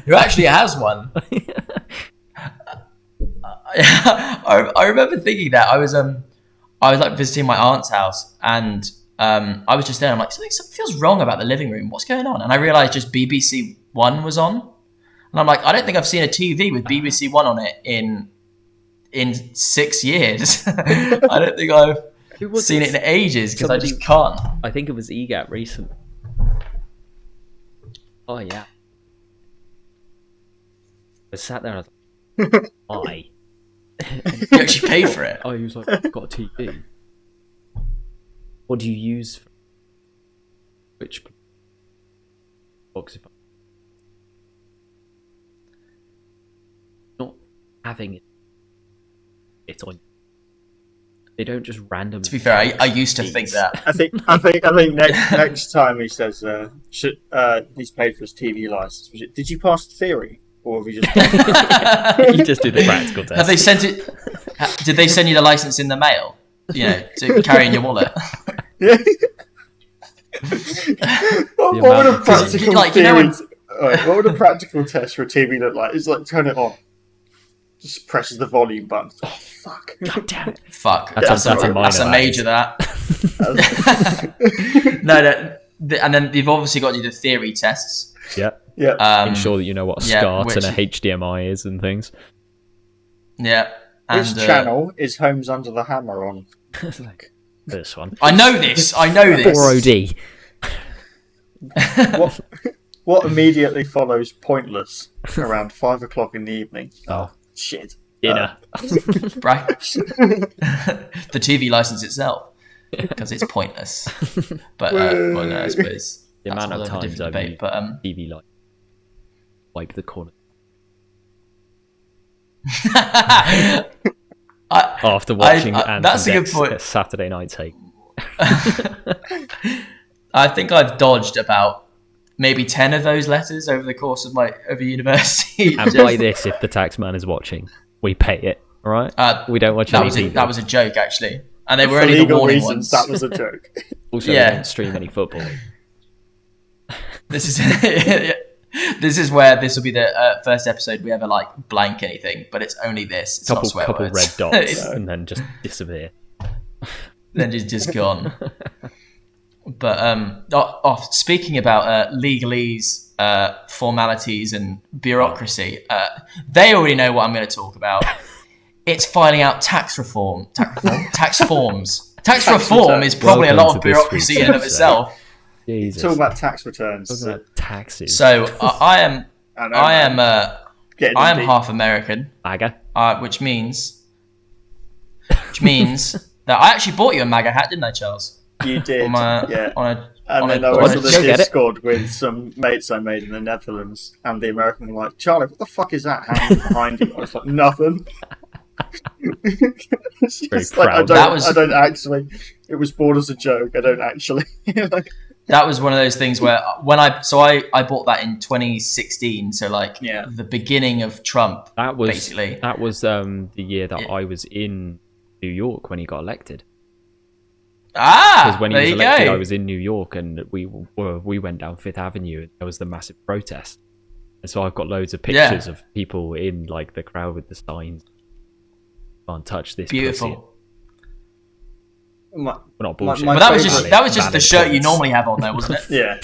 Who actually has one? I remember thinking that I was like visiting my aunt's house, and I was just there. I'm like, something feels wrong about the living room. What's going on? And I realised just BBC One was on, and I'm like, I don't think I've seen a TV with BBC One on it in 6 years. I don't think I've seen it in ages, because I just can't. I think it was EGAT recent. Oh yeah. I sat there and I was like, why? You actually pay for it? Oh, he was like, I've got a TV. What do you use for which box? If not having it on, they don't just randomly. To be fair, I used to think that. I think next time he says he's paid for his TV license. Did you pass the theory, or have you just? You just do the practical test. Have they sent it? Did they send you the license in the mail? You know, to carry in your wallet. What would a practical what would a practical test for a TV look like? It's like, turn it on, just presses the volume button. Oh fuck! God damn it! Fuck. That's a major. That. No, and then they've obviously got to do the theory tests. Yeah. Yeah. Ensure that you know what a SCART and a HDMI is and things. Yeah. And, which channel is Homes Under the Hammer on? It's like, this one. I know this. 4OD. What immediately follows Pointless around 5 o'clock in the evening? Oh, shit. dinner. Right. The TV license itself, because it's pointless. But well, no, I suppose The that's amount of all over a times different I've debate. used But TV light, wipe the corner. After watching that's a good point. Saturday Night Take. I think I've dodged about maybe 10 of those letters over the course of university. And by this, if the tax man is watching, we pay it. All right, we don't watch any TV. That was a joke, actually, and they were For only the legal warning reasons, ones. that was a joke. Also, we don't stream any football. This is this is where this will be the first episode we ever like blank anything, but it's only this. It's not swear couple words. red dots, and then just disappear. Then just gone. But speaking about legalese, formalities, and bureaucracy, they already know what I'm going to talk about. It's filing out tax reform, tax forms. Tax reform is probably a lot of bureaucracy in and of itself. Jesus. Talking about tax returns. Talking about taxes. So I am half American, MAGA. which means that I actually bought you a MAGA hat, didn't I, Charles? You did, yeah. And then I was on the Discord with some mates I made in the Netherlands, and the American were like, "Charlie, what the fuck is that hanging behind you?" I was like, "Nothing." I don't actually. It was bought as a joke. I don't actually. That was one of those things where I bought that in 2016, so the beginning of Trump. That was basically the year that I was in New York when he got elected. Because when he was elected, I was in New York, and we went down Fifth Avenue, and there was the massive protest. And so I've got loads of pictures of people in like the crowd with the signs. Can't touch this. Beautiful. Pussy. Not bullshit. But that was just the shirt you normally have on there, wasn't it? Yeah.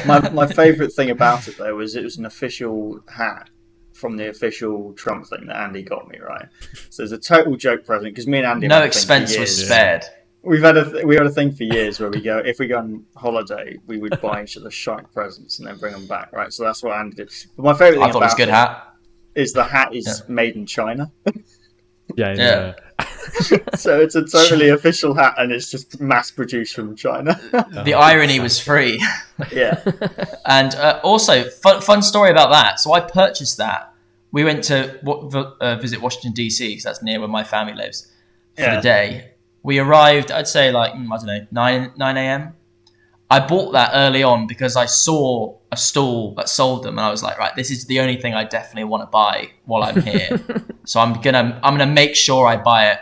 my favourite thing about it though was it was an official hat from the official Trump thing that Andy got me, right? So it's a total joke present because me and Andy. No expense was spared. We had a thing for years where if we go on holiday, we would buy each other shite presents and then bring them back, right? So that's what Andy did. But my favourite thing about it is the hat is made in China. Yeah. So it's a totally official hat, and it's just mass produced from China. The irony was free. Yeah. And also, fun story about that. So I purchased that. We went to visit Washington DC because that's near where my family lives for the day. We arrived, I'd say 9 a.m. I bought that early on because I saw a stall that sold them, and I was like, right, this is the only thing I definitely want to buy while I'm here. So I'm gonna make sure I buy it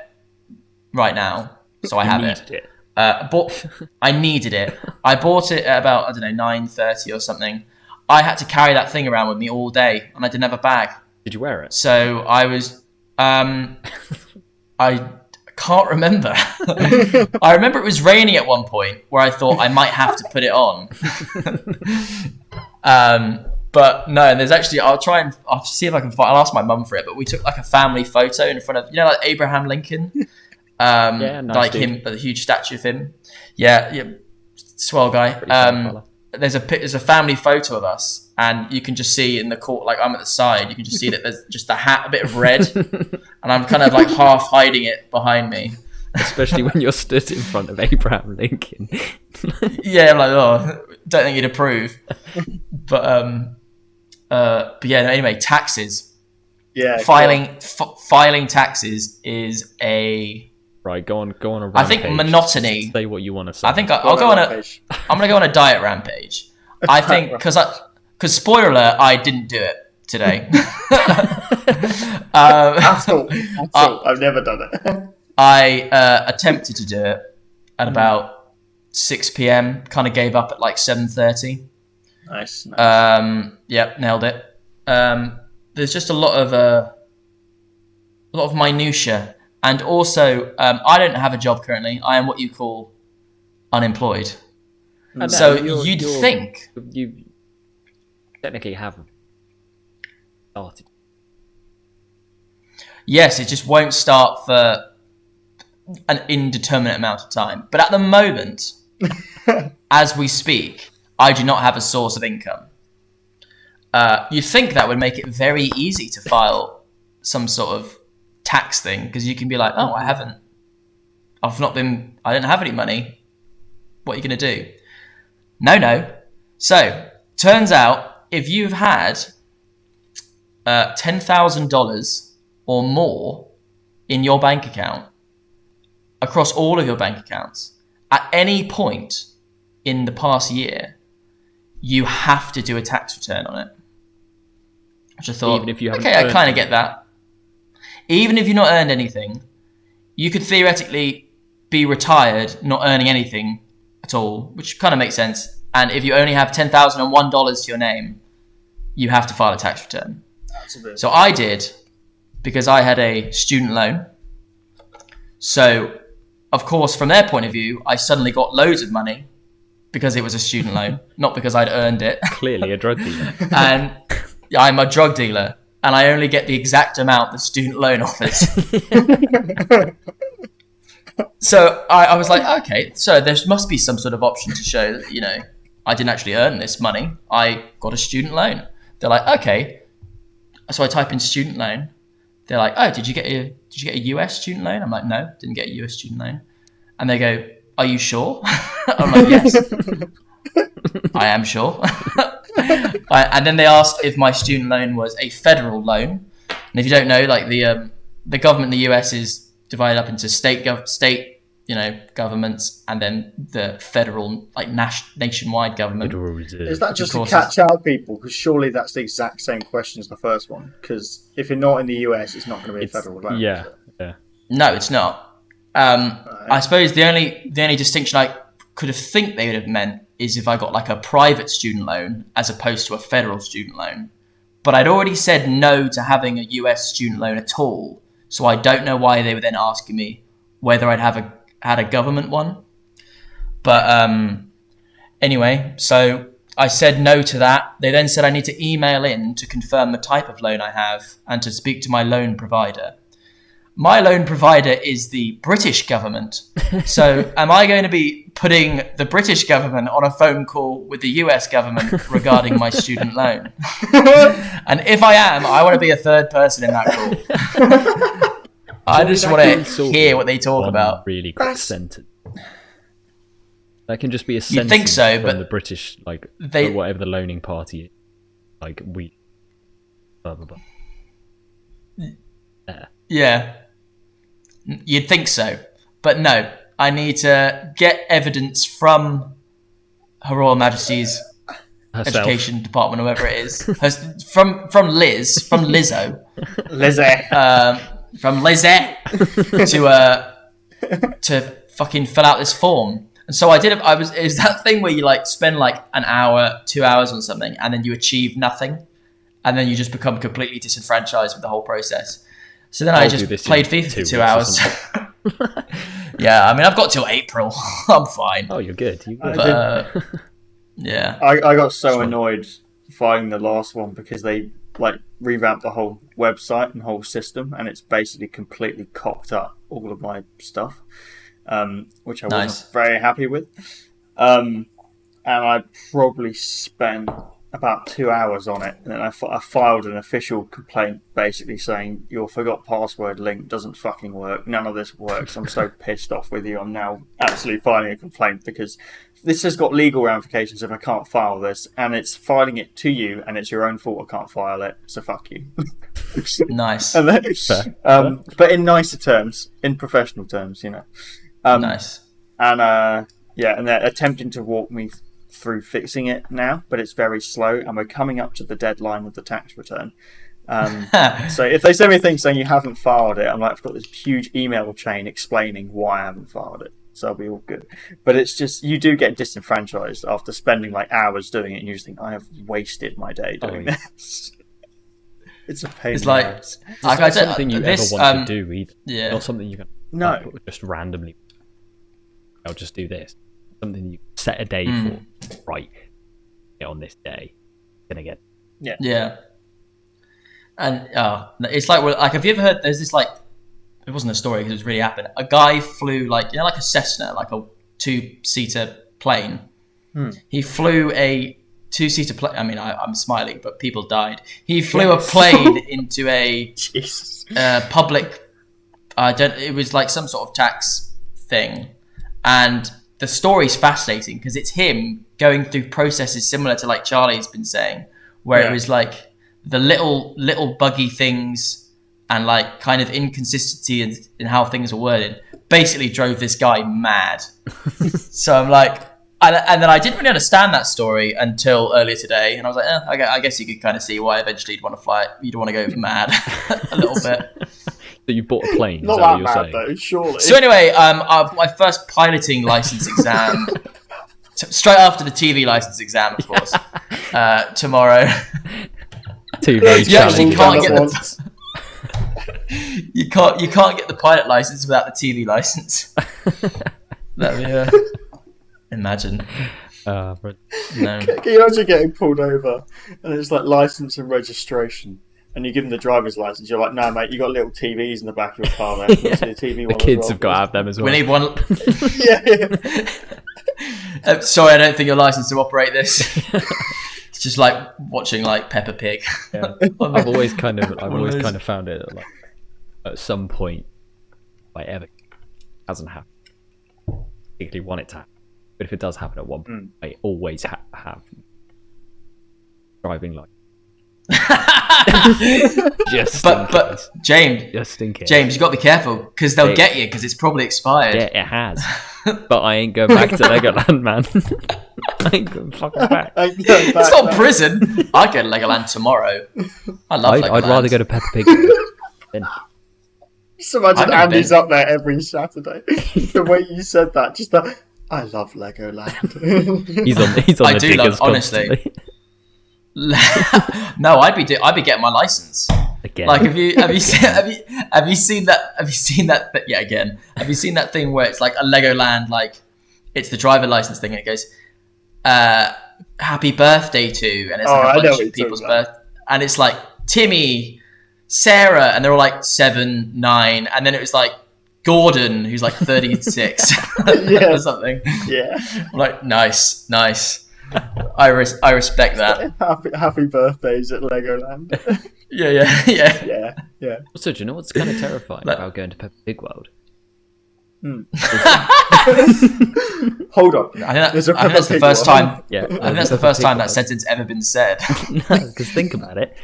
right now, so I have it. I needed it. I bought it at about 9:30 or something. I had to carry that thing around with me all day, and I didn't have a bag. Did you wear it? So I was, I can't remember. I remember it was raining at one point where I thought I might have to put it on. But no, there's actually, I'll see if I can find, I'll ask my mum for it, but we took like a family photo in front of, like Abraham Lincoln. Nice like dude. him, a huge statue of him. Yeah, swell guy. There's a family photo of us, and you can just see in the court, like I'm at the side, you can just see that there's just the hat, a bit of red, and I'm kind of like half hiding it behind me. Especially when you're stood in front of Abraham Lincoln. Yeah, I'm like, oh, don't think he'd approve. But yeah, no, anyway, taxes. Yeah. Filing taxes is a... Right, go on a rampage. I think monotony. Say what you want to say. I think I'm going to go on a diet rampage. I think because spoiler alert, I didn't do it today. That's all. I've never done it. I attempted to do it at about 6 p.m. Kind of gave up at like 7:30. Nice. Yep, nailed it. There's just a lot of minutia. And also, I don't have a job currently. I am what you call unemployed. So you'd think... You technically haven't started. Yes, it just won't start for an indeterminate amount of time. But at the moment, as we speak, I do not have a source of income. You'd think that would make it very easy to file some sort of tax thing, because you can be like, oh, I don't have any money. What are you going to do? No. So, turns out, if you've had $10,000 or more in your bank account, across all of your bank accounts, at any point in the past year, you have to do a tax return on it. Which I thought, even if you haven't I kind of get that. Even if you've not earned anything, you could theoretically be retired, not earning anything at all, which kind of makes sense. And if you only have $10,001 to your name, you have to file a tax return. So I did, because I had a student loan. So, of course, from their point of view, I suddenly got loads of money because it was a student loan, not because I'd earned it. Clearly a drug dealer. And I'm a drug dealer, and I only get the exact amount the student loan offers. So I was like, okay, so there must be some sort of option to show that, I didn't actually earn this money. I got a student loan. They're like, okay. So I type in student loan. They're like, oh, did you get a US student loan? I'm like, no, didn't get a US student loan. And they go, are you sure? I'm like, yes, I am sure. And then they asked if my student loan was a federal loan. And if you don't know, like the government in the US is divided up into state governments, and then the federal, like nationwide government. Is that just to catch out people? Because surely that's the exact same question as the first one. Because if you're not in the US, it's not going to be a federal loan. Yeah. No, it's not. I suppose the only distinction I could have think they would have meant is if I got like a private student loan as opposed to a federal student loan. But I'd already said no to having a US student loan at all, so I don't know why they were then asking me whether I'd had a government one. But anyway, so I said no to that. They then said I need to email in to confirm the type of loan I have and to speak to my loan provider. My loan provider is the British government. So am I going to be putting the British government on a phone call with the US government regarding my student loan? And if I am, I want to be a third person in that call. I just want to hear what they talk about. Really quick sentence. That can just be a sentence. You'd think so, from but the British, like, or whatever the loaning party is. Like, we... Blah, blah, blah. Yeah. You'd think so. But no, I need to get evidence from Her Royal Majesty's Herself. Education Department, or whoever it is. From Liz, from Lizzo. From Lizzie to fucking fill out this form. And so I did. It was that thing where you like spend like an hour, 2 hours on something, and then you achieve nothing, and then you just become completely disenfranchised with the whole process. So then I just played FIFA for 2 hours. Yeah, I mean, I've got till April. I'm fine. Oh, you're good. Yeah. I got so annoyed finding the last one because they like revamped the whole website and whole system, and it's basically completely cocked up all of my stuff, which I wasn't very happy with. And I probably spent about 2 hours on it, and then I filed an official complaint basically saying your forgot password link doesn't fucking work, none of this works, I'm so pissed off with you, I'm now absolutely filing a complaint because this has got legal ramifications if I can't file this, and it's filing it to you and it's your own fault I can't file it, so fuck you. Nice. And then, but in nicer terms, in professional terms, nice. And and they're attempting to walk me through fixing it now, but it's very slow, and we're coming up to the deadline with the tax return. So if they send me things saying you haven't filed it, I'm like, I've got this huge email chain explaining why I haven't filed it, so I'll be all good. But it's just, you do get disenfranchised after spending like hours doing it, and you just think, I have wasted my day doing this. It's a pain. It's like, it's not something you ever want to do either. Yeah. Not something you can just randomly, I'll just do this. Something you set a day for, right? On this day, gonna get. Yeah. And it's like, have you ever heard? There's this like it wasn't a story because it was really happened. A guy flew like a Cessna, like a 2-seater plane. He flew a 2-seater plane. I mean, I'm smiling, but people died. He flew a plane into a public. It was like some sort of tax thing, and the story's fascinating because it's him going through processes similar to like Charlie's been saying, where it was like the little buggy things and like kind of inconsistency in how things are worded basically drove this guy mad. So I'm like, and then I didn't really understand that story until earlier today, and I was like, I guess you could kind of see why eventually you'd want to fly. You'd want to go mad a little bit. So you bought a plane? Not is that what bad you're saying? though, surely. So anyway, my first piloting license exam, straight after the TV license exam, of course, tomorrow. Two very You actually challenging can't exams. get you can't get the pilot license without the TV license. Let me imagine. But No. Can you imagine getting pulled over and it's like license and registration, and you give them the driver's license? You're like, no, mate, you got little TVs in the back of your car, man. Yeah. The TV the one kids as well, have got to have them as well. We need one. Yeah. Sorry, I don't think you're licensed to operate this. It's just like watching like Peppa Pig. Yeah. I've always kind of found it like at some point, like ever hasn't happened. Particularly want it to happen, but if it does happen at one point, I always have driving license. But James, just in case. you got to be careful because they'll get you because it's probably expired. Yeah, it has. But I ain't going back to Legoland, man. I ain't going fucking back. It's not prison. I'd go to Legoland tomorrow. I love Legoland. I'd rather go to Peppa Pig. Just imagine I've Andy's been. up there every Saturday. The way you said that, just that. I love Legoland. He's on I the do diggers love, honestly. constantly. No, I'd be getting my license. Again. Like, have you seen that? Yeah, again. Have you seen that thing where it's like a Legoland, like it's the driver license thing, and it goes, "Happy birthday to," and it's like a bunch of people's birth, and it's like Timmy, Sarah, and they're all like 7, 9, and then it was like Gordon, who's like 36 or something. Yeah. I'm like, nice. I respect that. Happy birthdays at Legoland. Yeah. Also, do you know what's kind of terrifying about going to Peppa Pig World? Hold on. I think that's the first time. Yeah, I think that's the first time that sentence ever been said. No, because think about it.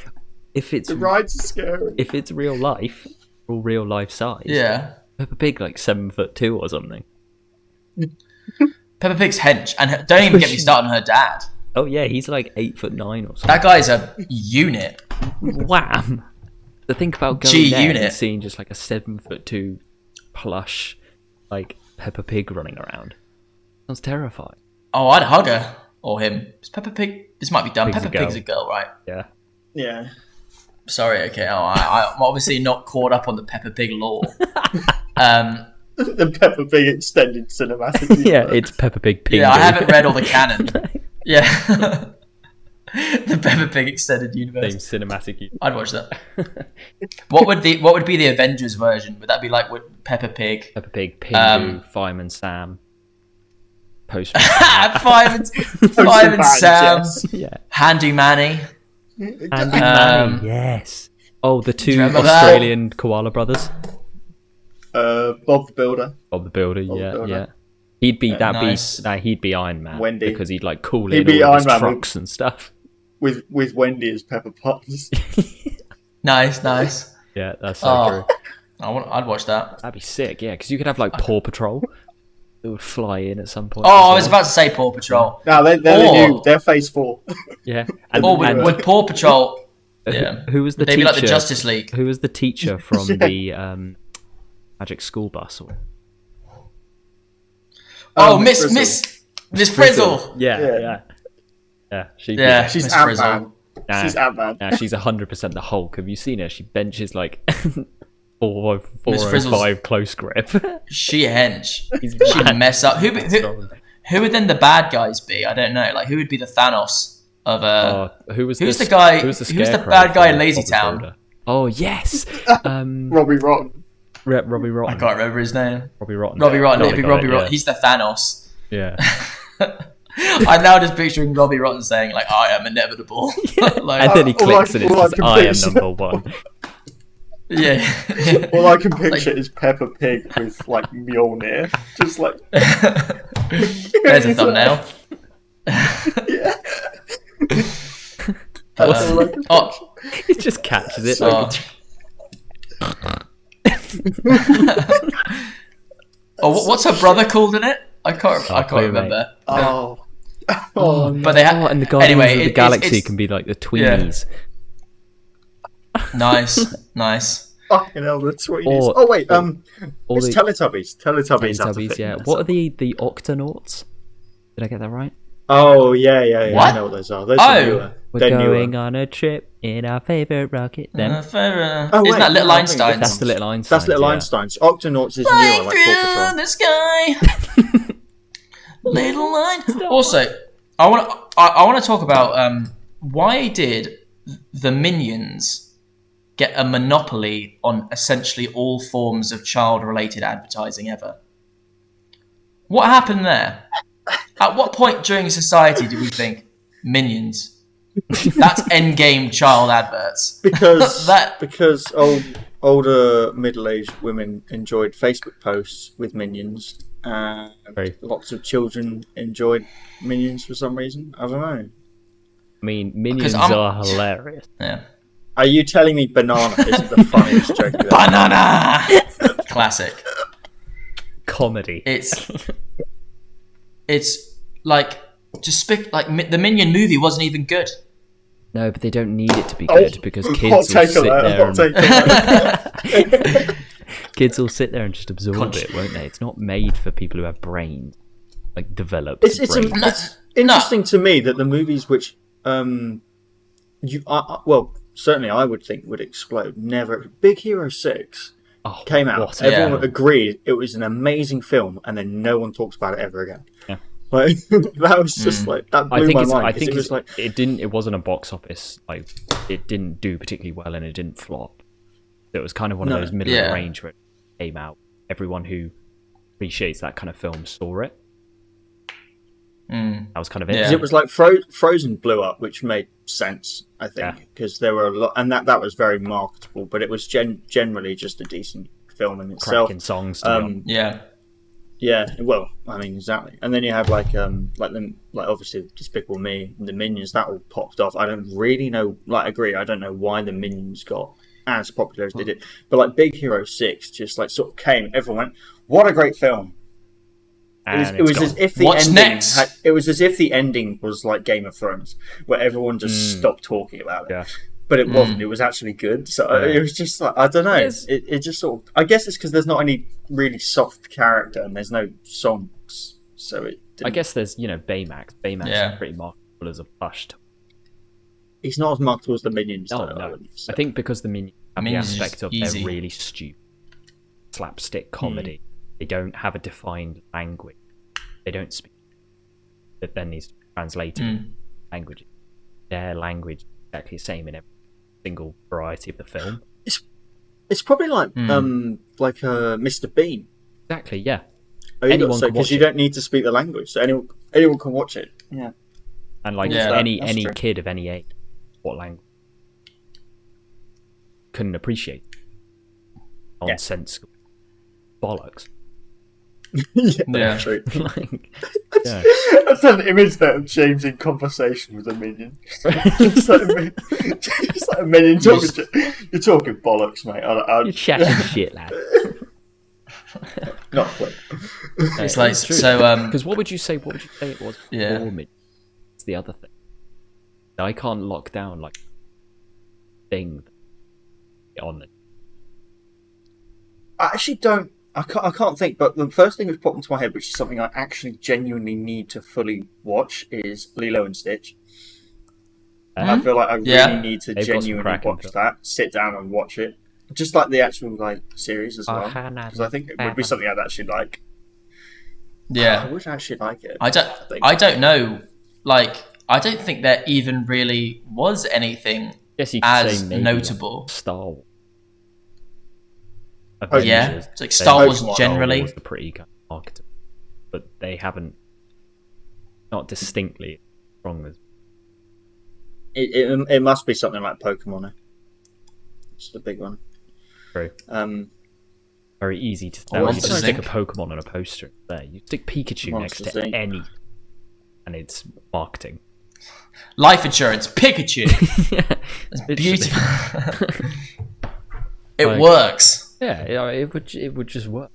If it's The rides are scary. if it's real life, or real life size, Yeah. Peppa Pig like 7'2" or something. Peppa Pig's hench, and don't even get me started on her dad. Oh yeah, he's like 8'9" or something. That guy's a unit. Wham! To think about going G there unit. and seeing just like a 7'2" plush like Peppa Pig running around. Sounds terrifying. Oh, I'd hug her or him. Is Peppa Pig? This might be dumb. Pig's a Peppa Pig's a girl, right? Yeah. Yeah. Sorry. Okay. Oh, I'm obviously not caught up on the Peppa Pig lore. The Peppa Pig extended cinematic. Yeah, it's Peppa Pig Pig. Yeah, I haven't read all the canon. Yeah. The Peppa Pig extended universe. Same cinematic. I'd watch that. What would be the Avengers version? Would that be like with Peppa Pig? Peppa Pig, Pingu, Fireman Sam, Postman. Fireman Sam, Yes. Yeah. Handy Manny. Andy Manny, yes. Oh, the two remember that? Australian koala brothers. Bob the Builder. Bob the Builder, Bob the yeah, Builder. yeah. He'd be nice. he'd be Iron Man. Wendy. Because he'd like call He'd in be all of his Iron Man trucks and stuff. With Wendy as Pepper Potts. Nice. Yeah, that's so true. I'd watch that. That'd be sick, yeah, because you could have like Paw Patrol. It would fly in at some point. Oh, as I was well. about to say Paw Patrol. No, they're the new. They're Phase 4. Yeah. Or with Paw Patrol. Yeah. Who was the Maybe teacher? like the Justice League. Who was the teacher from the Magic School Bus? Or... Oh, Miss Frizzle. Yeah. Yeah, She's Miss Ant-Man. Nah, She's Ant-Man. nah, she's 100% the Hulk. Have you seen her? She benches like 405 Frizzle's- close grip. She hench. She's She'd mad. mess up. Who would then the bad guys be? I don't know. Like, who would be the Thanos of Who's the guy? Who's the Who's the Scarecrow bad guy in from Lazy Bob the Town? Builder? Oh yes. Robbie Rotten. Robbie I Rotten. can't remember his name. Robbie Rotten. Robbie Rotten. No, It'd be I got Robbie it, Rotten. yeah. He's the Thanos. Yeah. I'm now just picturing Robbie Rotten saying, like, I am inevitable. Like, And then he clicks and it's all I just, can I am picture- number one. yeah. All I can picture is Peppa Pig with like Mjolnir, just like. There's a thumbnail. Yeah. Oh, He just catches it. oh. What's her brother called in it? I can't clue, remember. Oh. But they Oh, and the Guardians anyway, of the it- Galaxy it's- can be like the tweenies. Nice. Fucking hell, the tweenies. Or- Oh wait, or it's the- Teletubbies. Teletubbies. have to Teletubbies, fit yeah. in there What are somewhere. the Octonauts? Did I get that right? Oh yeah. What? I know what those are. Those are newer. We're They're going newer. on a trip in our favourite rocket. Then Oh, Isn't wait, that Little no, I think Einsteins? that's the little Einstein. That's Little Einsteins. Octonauts is newer, like Paw Patrol. the sky. Little Einstein. Also, I want to talk about why did the Minions get a monopoly on essentially all forms of child-related advertising ever? What happened there? At what point during society did we think Minions? That's endgame child adverts. Because That- because older middle-aged women enjoyed Facebook posts with Minions, and Right. lots of children enjoyed Minions for some reason. I don't know. I mean, minions I'm- are hilarious. Yeah. Are you telling me banana isn't the funniest joke you've ever Banana. Classic. Comedy. It's like the Minion movie wasn't even good. No, but they don't need it to be Oh, good because hot kids will take sit alert, there hot take alert. and kids will sit there and just absorb Conch- it, won't they? It's not made for people who have brains, like developed It's brains. interesting to me that the movies which well, certainly I would think would explode. Never. Big Hero 6 Oh, came out. what a Everyone film. agreed it was an amazing film, and then no one talks about it ever again. Yeah. Like that was just like that blew I think my it's. mind. I 'cause think it was like it wasn't a box office. Like it didn't do particularly well, and it didn't flop. It was kind of one of those middle of the range where it came out. Everyone who appreciates that kind of film saw it. That was kind of it. Yeah. 'cause it was like Frozen blew up, which made sense, I Yeah. think, because there were a lot, and that was very marketable. But it was generally just a decent film in itself. Cracking songs. To be honest. Yeah. Yeah, well, I mean, exactly. And then you had like obviously Despicable Me and the Minions that all popped off. I don't really know, agree. I don't know why the Minions got as popular as they did, but like Big Hero 6 just like sort of came. Everyone went, "What a great film!" And It was it's as gone. if the What's ending. next? It was as if the ending was like Game of Thrones, where everyone just stopped talking about it. Yeah. But it wasn't. It was actually good. So Yeah. it was just like, I don't know. Yes. It just sort of. I guess it's because there's not any really soft character and there's no songs, so it. I guess there's Baymax. Baymax Yeah. is pretty marketable as a plush. He's not as marketable as the Minions. Oh though, I no! wouldn't say. I think because the Minions have Minions the is aspect of easy. they're really stupid, slapstick comedy. They don't have a defined language. They don't speak. That then needs to be translated into language. Their language is exactly the same in every single variety of the film. It's probably like Mr. Bean. Exactly. Yeah. Because can watch you it. don't need to speak the language, so anyone can watch it. Yeah. And like Yeah, any that's true. kid of any age, what language couldn't appreciate nonsensical bollocks. Yeah. True. Like, yeah. That's an image there of James in conversation with a minion. Just like a minion talking. You're talking bollocks, mate. You're chatting shit, lad. Not quite. It's like so. Because what would you say? What would you say it was? Yeah. Before mid? It's the other thing. I can't lock down like thing on it. I actually don't. I can't think. But the first thing that popped into my head, which is something I actually genuinely need to fully watch, is Lilo and Stitch. I feel like I really need to They've got some genuinely cracking watch films. that. Sit down and watch it, just like the actual series as well. Hannah. Because I think it would be something I'd actually like. I Yeah. would actually like it. I don't know. Like, I don't think there even really was anything Yes, you could as say maybe notable. Like Star Wars. Avengers. Yeah, it's like Star Wars generally. Star Wars are pretty kind of marketable, but they haven't, not distinctly strong as. It must be something like Pokemon. It's the big one. True. Very easy to Or you just Monster stick a Inc. Pokemon on a poster there. You stick Pikachu Monster next to Inc. any, and it's marketing. Life insurance, Pikachu. That's Literally. beautiful. It Like- works. Yeah, it would just work.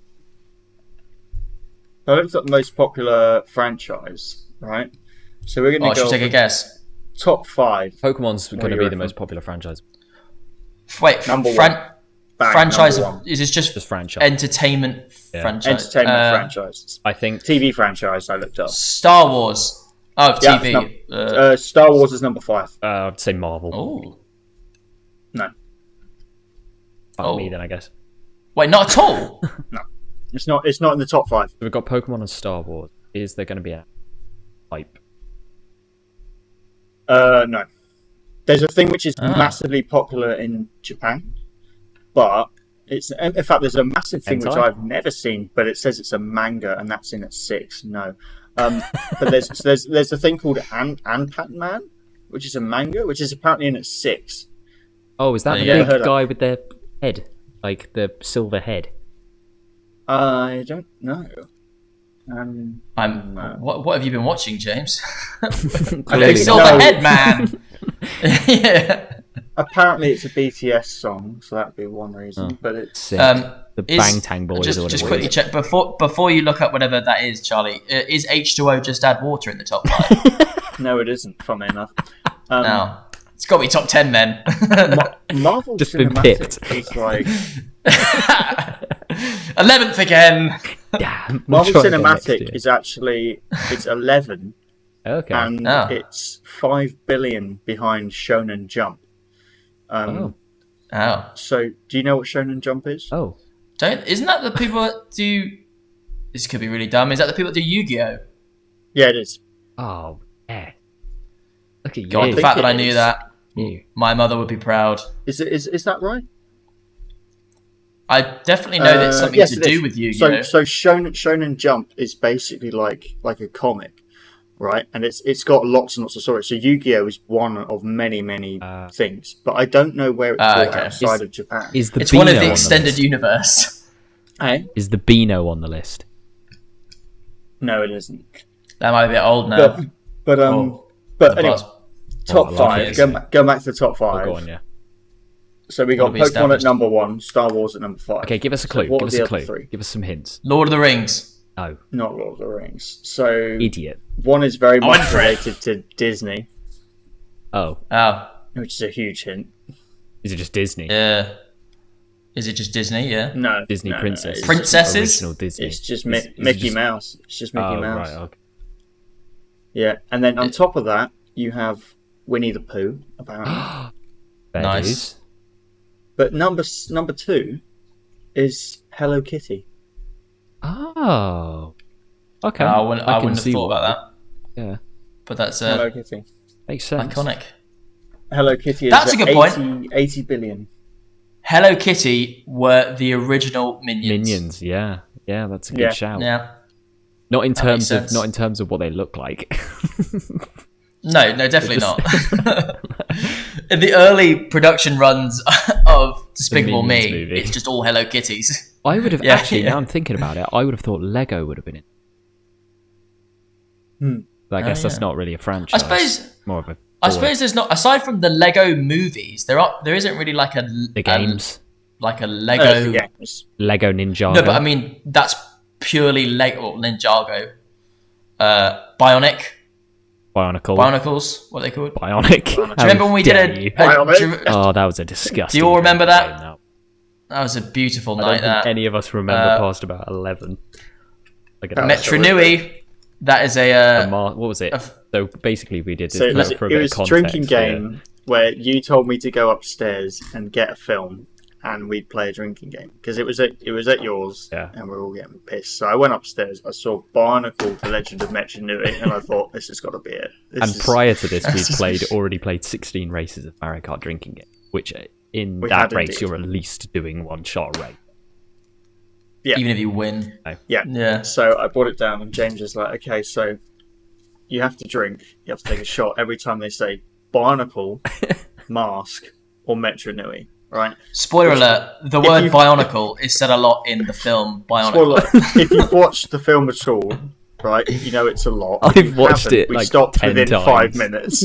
I looked up the most popular franchise, right? So we're Oh, going I to should go take a guess. top 5. Pokemon's What going do to you be the reckon? most popular franchise. Number Wait, one. Bang, franchise? number one. Is this just Just franchise. entertainment Yeah. franchise? Entertainment franchises. I think TV franchise. I looked up. Star Wars. Oh, Yeah, TV. Star Wars is number 5. I'd say Marvel. Oh, No, Fuck me then, I guess. wait, not at all. it's not. It's not in the top 5. So we've got Pokemon and Star Wars. Is there going to be a hype? No. There's a thing which is Ah. massively popular in Japan, but it's in fact there's a massive thing which Hentai? I've never seen, but it says it's a manga and that's in at 6. No, but there's a thing called Anpat Man, which is a manga, which is apparently in at 6. Oh, is that Yeah, the yeah. Heard big of- guy with the head? Like the silver head? I don't know. What have you been watching, James? Clearly Silver not. Head Man. Yeah. Apparently it's a BTS song, so that'd be one reason. Oh. But it's Sick. the Is- Bangtang Boys or Just whatever. quickly it is. check before you look up whatever that is, Charlie. Is H2O just add water in the top 5? no, it isn't. Funny enough, No, it's got to be top 10 then. Marvel Just been Cinematic picked. is like 11th again. Damn. Marvel We'll try again next Cinematic year. is actually it's 11, Okay. and Oh. it's 5 billion behind Shonen Jump. Oh. Oh, So, do you know what Shonen Jump is? Oh. isn't that the people that do? This could be really dumb. Is that the people that do Yu-Gi-Oh? Yeah, it is. Oh, yeah. Look at God, you. the think fact that it I knew is. that, You. my mother would be proud. Is that right? I definitely know that it's something yes, to it do is. with Yu-Gi-Oh. So Shonen Jump is basically like a comic, right? And it's got lots and lots of stories. So Yu-Gi-Oh is one of many things, but I don't know where it's bought okay. outside of Japan. Is the It's one of Beano the on extended list? universe. Hey? Is the Beano on the list? No, it isn't. That might be a bit old now. But Oh, but anyway, Buzz. top I love 5. it. Go back to the top 5. Oh, go on, yeah. So we What got have we Pokemon at established? number 1, Star Wars at number 5. Okay, give us a So clue. what Give are us the a other clue. 3? Give us some hints. Lord of the Rings. Oh, Not Lord of the Rings. So idiot. one is very I went much for it. related to Disney, Oh, Oh, which is a huge hint. is it just Disney? yeah. Is it just Disney? Yeah. No, Disney no, princess. it's- Princesses? Original Disney. It's just Is it Mickey just- Mouse. It's just Mickey Oh, Mouse. right, okay. Yeah, and then on top of that, you have Winnie the Pooh, apparently. Fair Nice. dues. But number 2 is Hello Kitty. Oh. Okay. I wouldn't can have see thought why. about that. Yeah. But that's Hello Kitty. Makes sense. iconic. Hello Kitty is That's a at good point. 80 billion. Hello Kitty were the original Minions. Minions, yeah. Yeah, that's a good Yeah. shout. Yeah. Not in That terms makes of sense. what they look like. No, definitely not. In the early production runs of Despicable Minions Me, movie. it's just all Hello Kitties. I would have Yeah, actually, yeah. now I'm thinking about it, I would have thought Lego would have been in. But I guess that's yeah. not really a I franchise. suppose. More of a. I toy. suppose there's not, aside from the Lego movies, there isn't really like The games. like a Oh, Lego. it's the games. Lego Ninjago. No, but I mean that's purely Lego or Ninjago. Bionic, Bionicle. Bionicles, what are they called? Bionic. Do you remember when we did a? Bionic? do you- Oh, that was a disgusting. Do you all remember game, that? that. That was a beautiful I night. don't think That any of us remember past about 11. Like That was Metro Nui. That is what was it? a- So basically, we did this So it was, for a it bit was of a context. drinking game where you told me to go upstairs and get a film, and we'd play a drinking game because it was at yours, Yeah. and we were all getting pissed. So I went upstairs, I saw Barnacle: The Legend of Metro Nui, and I thought this has got to be it. And prior to this, we'd already played 16 races of Mario Kart drinking game, which in We that had race indeed. you're at least doing one shot a race. even if you win. Yeah. So I brought it down, and James is like, okay, so you have to drink, you have to take a shot every time they say Bionicle, Mask, or Metro Nui, right? Spoiler alert, the word Bionicle is said a lot in the film Bionicle. Spoiler alert, if you've watched the film at all, right, you know it's a lot. I've watched it we like stopped 10 within times. 5 minutes.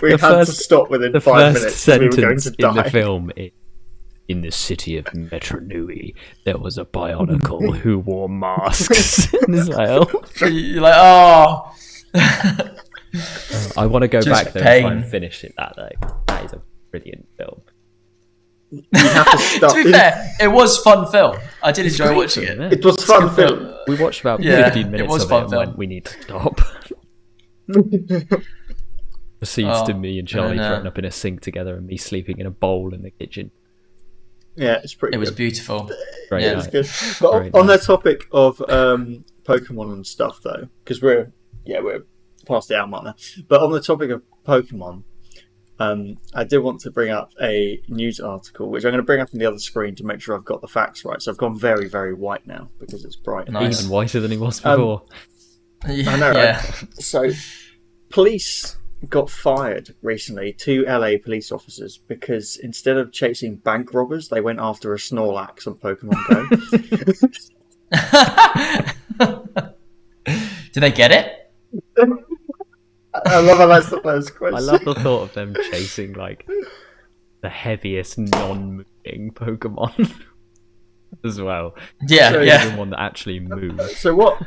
We had to stop within 5 minutes. The first We were going sentence to die. in the film is, in the city of Metro Nui, there was a Bionicle who wore masks. And it's like, oh. You're like, oh. I want to go Just back there pain. and try and finish it. That is a brilliant film. You have to stop. To be fair, it was fun film. I did enjoy watching it. It was fun film. We watched about Yeah, 15 minutes it was of fun it and film. went, we need to stop. Proceeds to me and Charlie thrown up in a sink together and me sleeping in a bowl in the kitchen. Yeah, it's pretty. It was good. beautiful. Very Yeah. nice. Good. But Very on nice. the topic of Pokemon and stuff, though, because we're past the hour mark now. But on the topic of Pokemon, I did want to bring up a news article, which I'm going to bring up on the other screen to make sure I've got the facts right. So I've gone very, very white now because it's bright. Nice. Even whiter than he was before. Yeah. I know, Yeah. right? So, police got fired recently, 2 LA police officers, because instead of chasing bank robbers, they went after a Snorlax on Pokemon Go. Did they get it? I love how that's the first question. I love the thought of them chasing like the heaviest non-moving Pokemon as well. Yeah, So- yeah. The one that actually moves. So what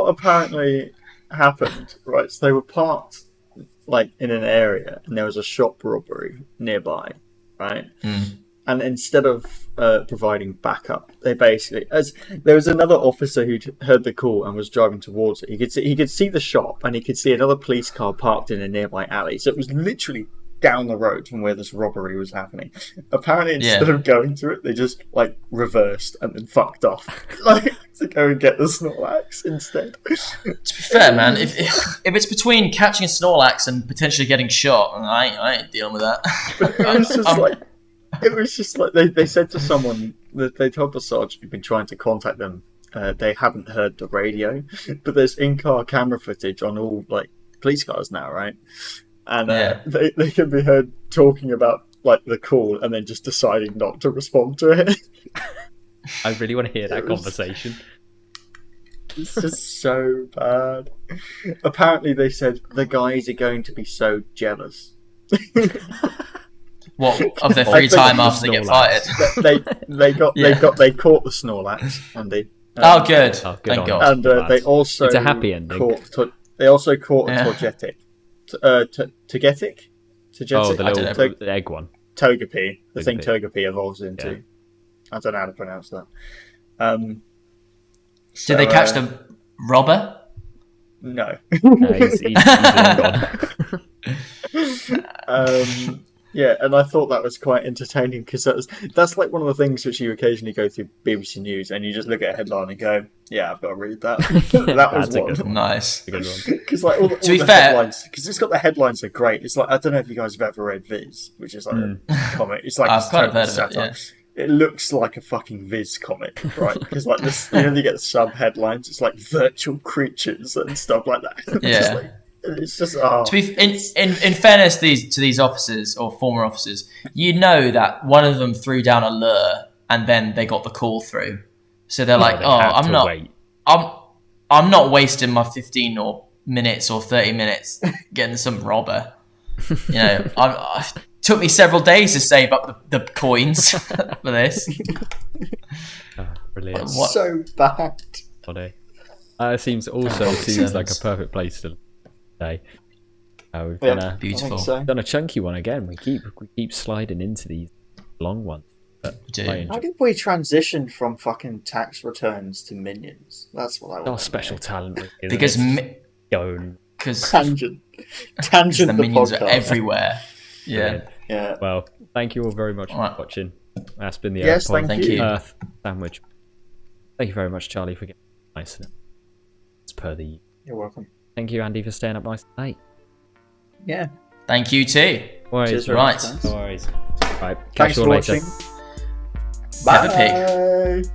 apparently happened, right? So they were parked like in an area, and there was a shop robbery nearby, right? And instead of providing backup, they basically, as there was another officer who heard the call and was driving towards it. He could see the shop, and he could see another police car parked in a nearby alley. So it was literally down the road from where this robbery was happening. Apparently, instead of going to it, they just like reversed and then fucked off, like to go and get the Snorlax instead. To be fair, man, if it's between catching a Snorlax and potentially getting shot, I ain't dealing with that. It was just like they said to someone that they told the sergeant who'd been trying to contact them. They hadn't heard the radio, but there's in-car camera footage on all like police cars now, right? And they can be heard talking about like the call and then just deciding not to respond to it. I really want to hear that conversation. It's just so bad. Apparently, they said the guys are going to be so jealous. What, of their free time after they get fired? They caught the Snorlax, Andy. Oh, good. Oh, good Thank on God. you. And they also It's a happy ending. caught a Togetic. Togetic? Oh, the I don't little know. the egg one. Togepi. The thing Togepi. Togepi evolves into. Yeah. I don't know how to pronounce that. Did they catch the robber? No. No, he's long gone. Yeah, and I thought that was quite entertaining because that's like one of the things which you occasionally go through BBC News and you just look at a headline and go, "Yeah, I've got to read that." That was That's a good one. Nice. A good one. Because like all be the fair- headlines, because it's got the headlines are great. It's like I don't know if you guys have ever read Viz, which is like a comic. It's like I've kind of total heard of it, satire. It looks like a fucking Viz comic, right? Because like this, you get sub headlines. It's like virtual creatures and stuff like that. Yeah. It's just To be in fairness, to these officers or former officers, you know that one of them threw down a lure and then they got the call through. So they're like, They "Oh, had I'm to not, wait. I'm not wasting my 15 or minutes or 30 minutes getting some robber." You know, took me several days to save up the coins for this. Oh, brilliant. What? so bad. Seems like a perfect place to stay. We've Yeah. done a Beautiful. done a chunky one again. We keep sliding into these long ones. But do. I enjoy How did we transition from fucking tax returns to minions? That's what I want. our special talent isn't Because it? Going. Tangent the minions podcast. are everywhere. Yeah. Brilliant. Yeah. Well, thank you all very much Alright. for watching. That's been the Yes, Earth Pod thank you. Earth Sandwich. Thank you very much, Charlie, for getting nice. It's per the. You're welcome. Thank you, Andy, for staying up nice tonight. Yeah. Thank you too. No worries. Cheers very Right. much, guys. No worries. Right. Thanks Catch you for all later. watching. Peppa Pig. Bye.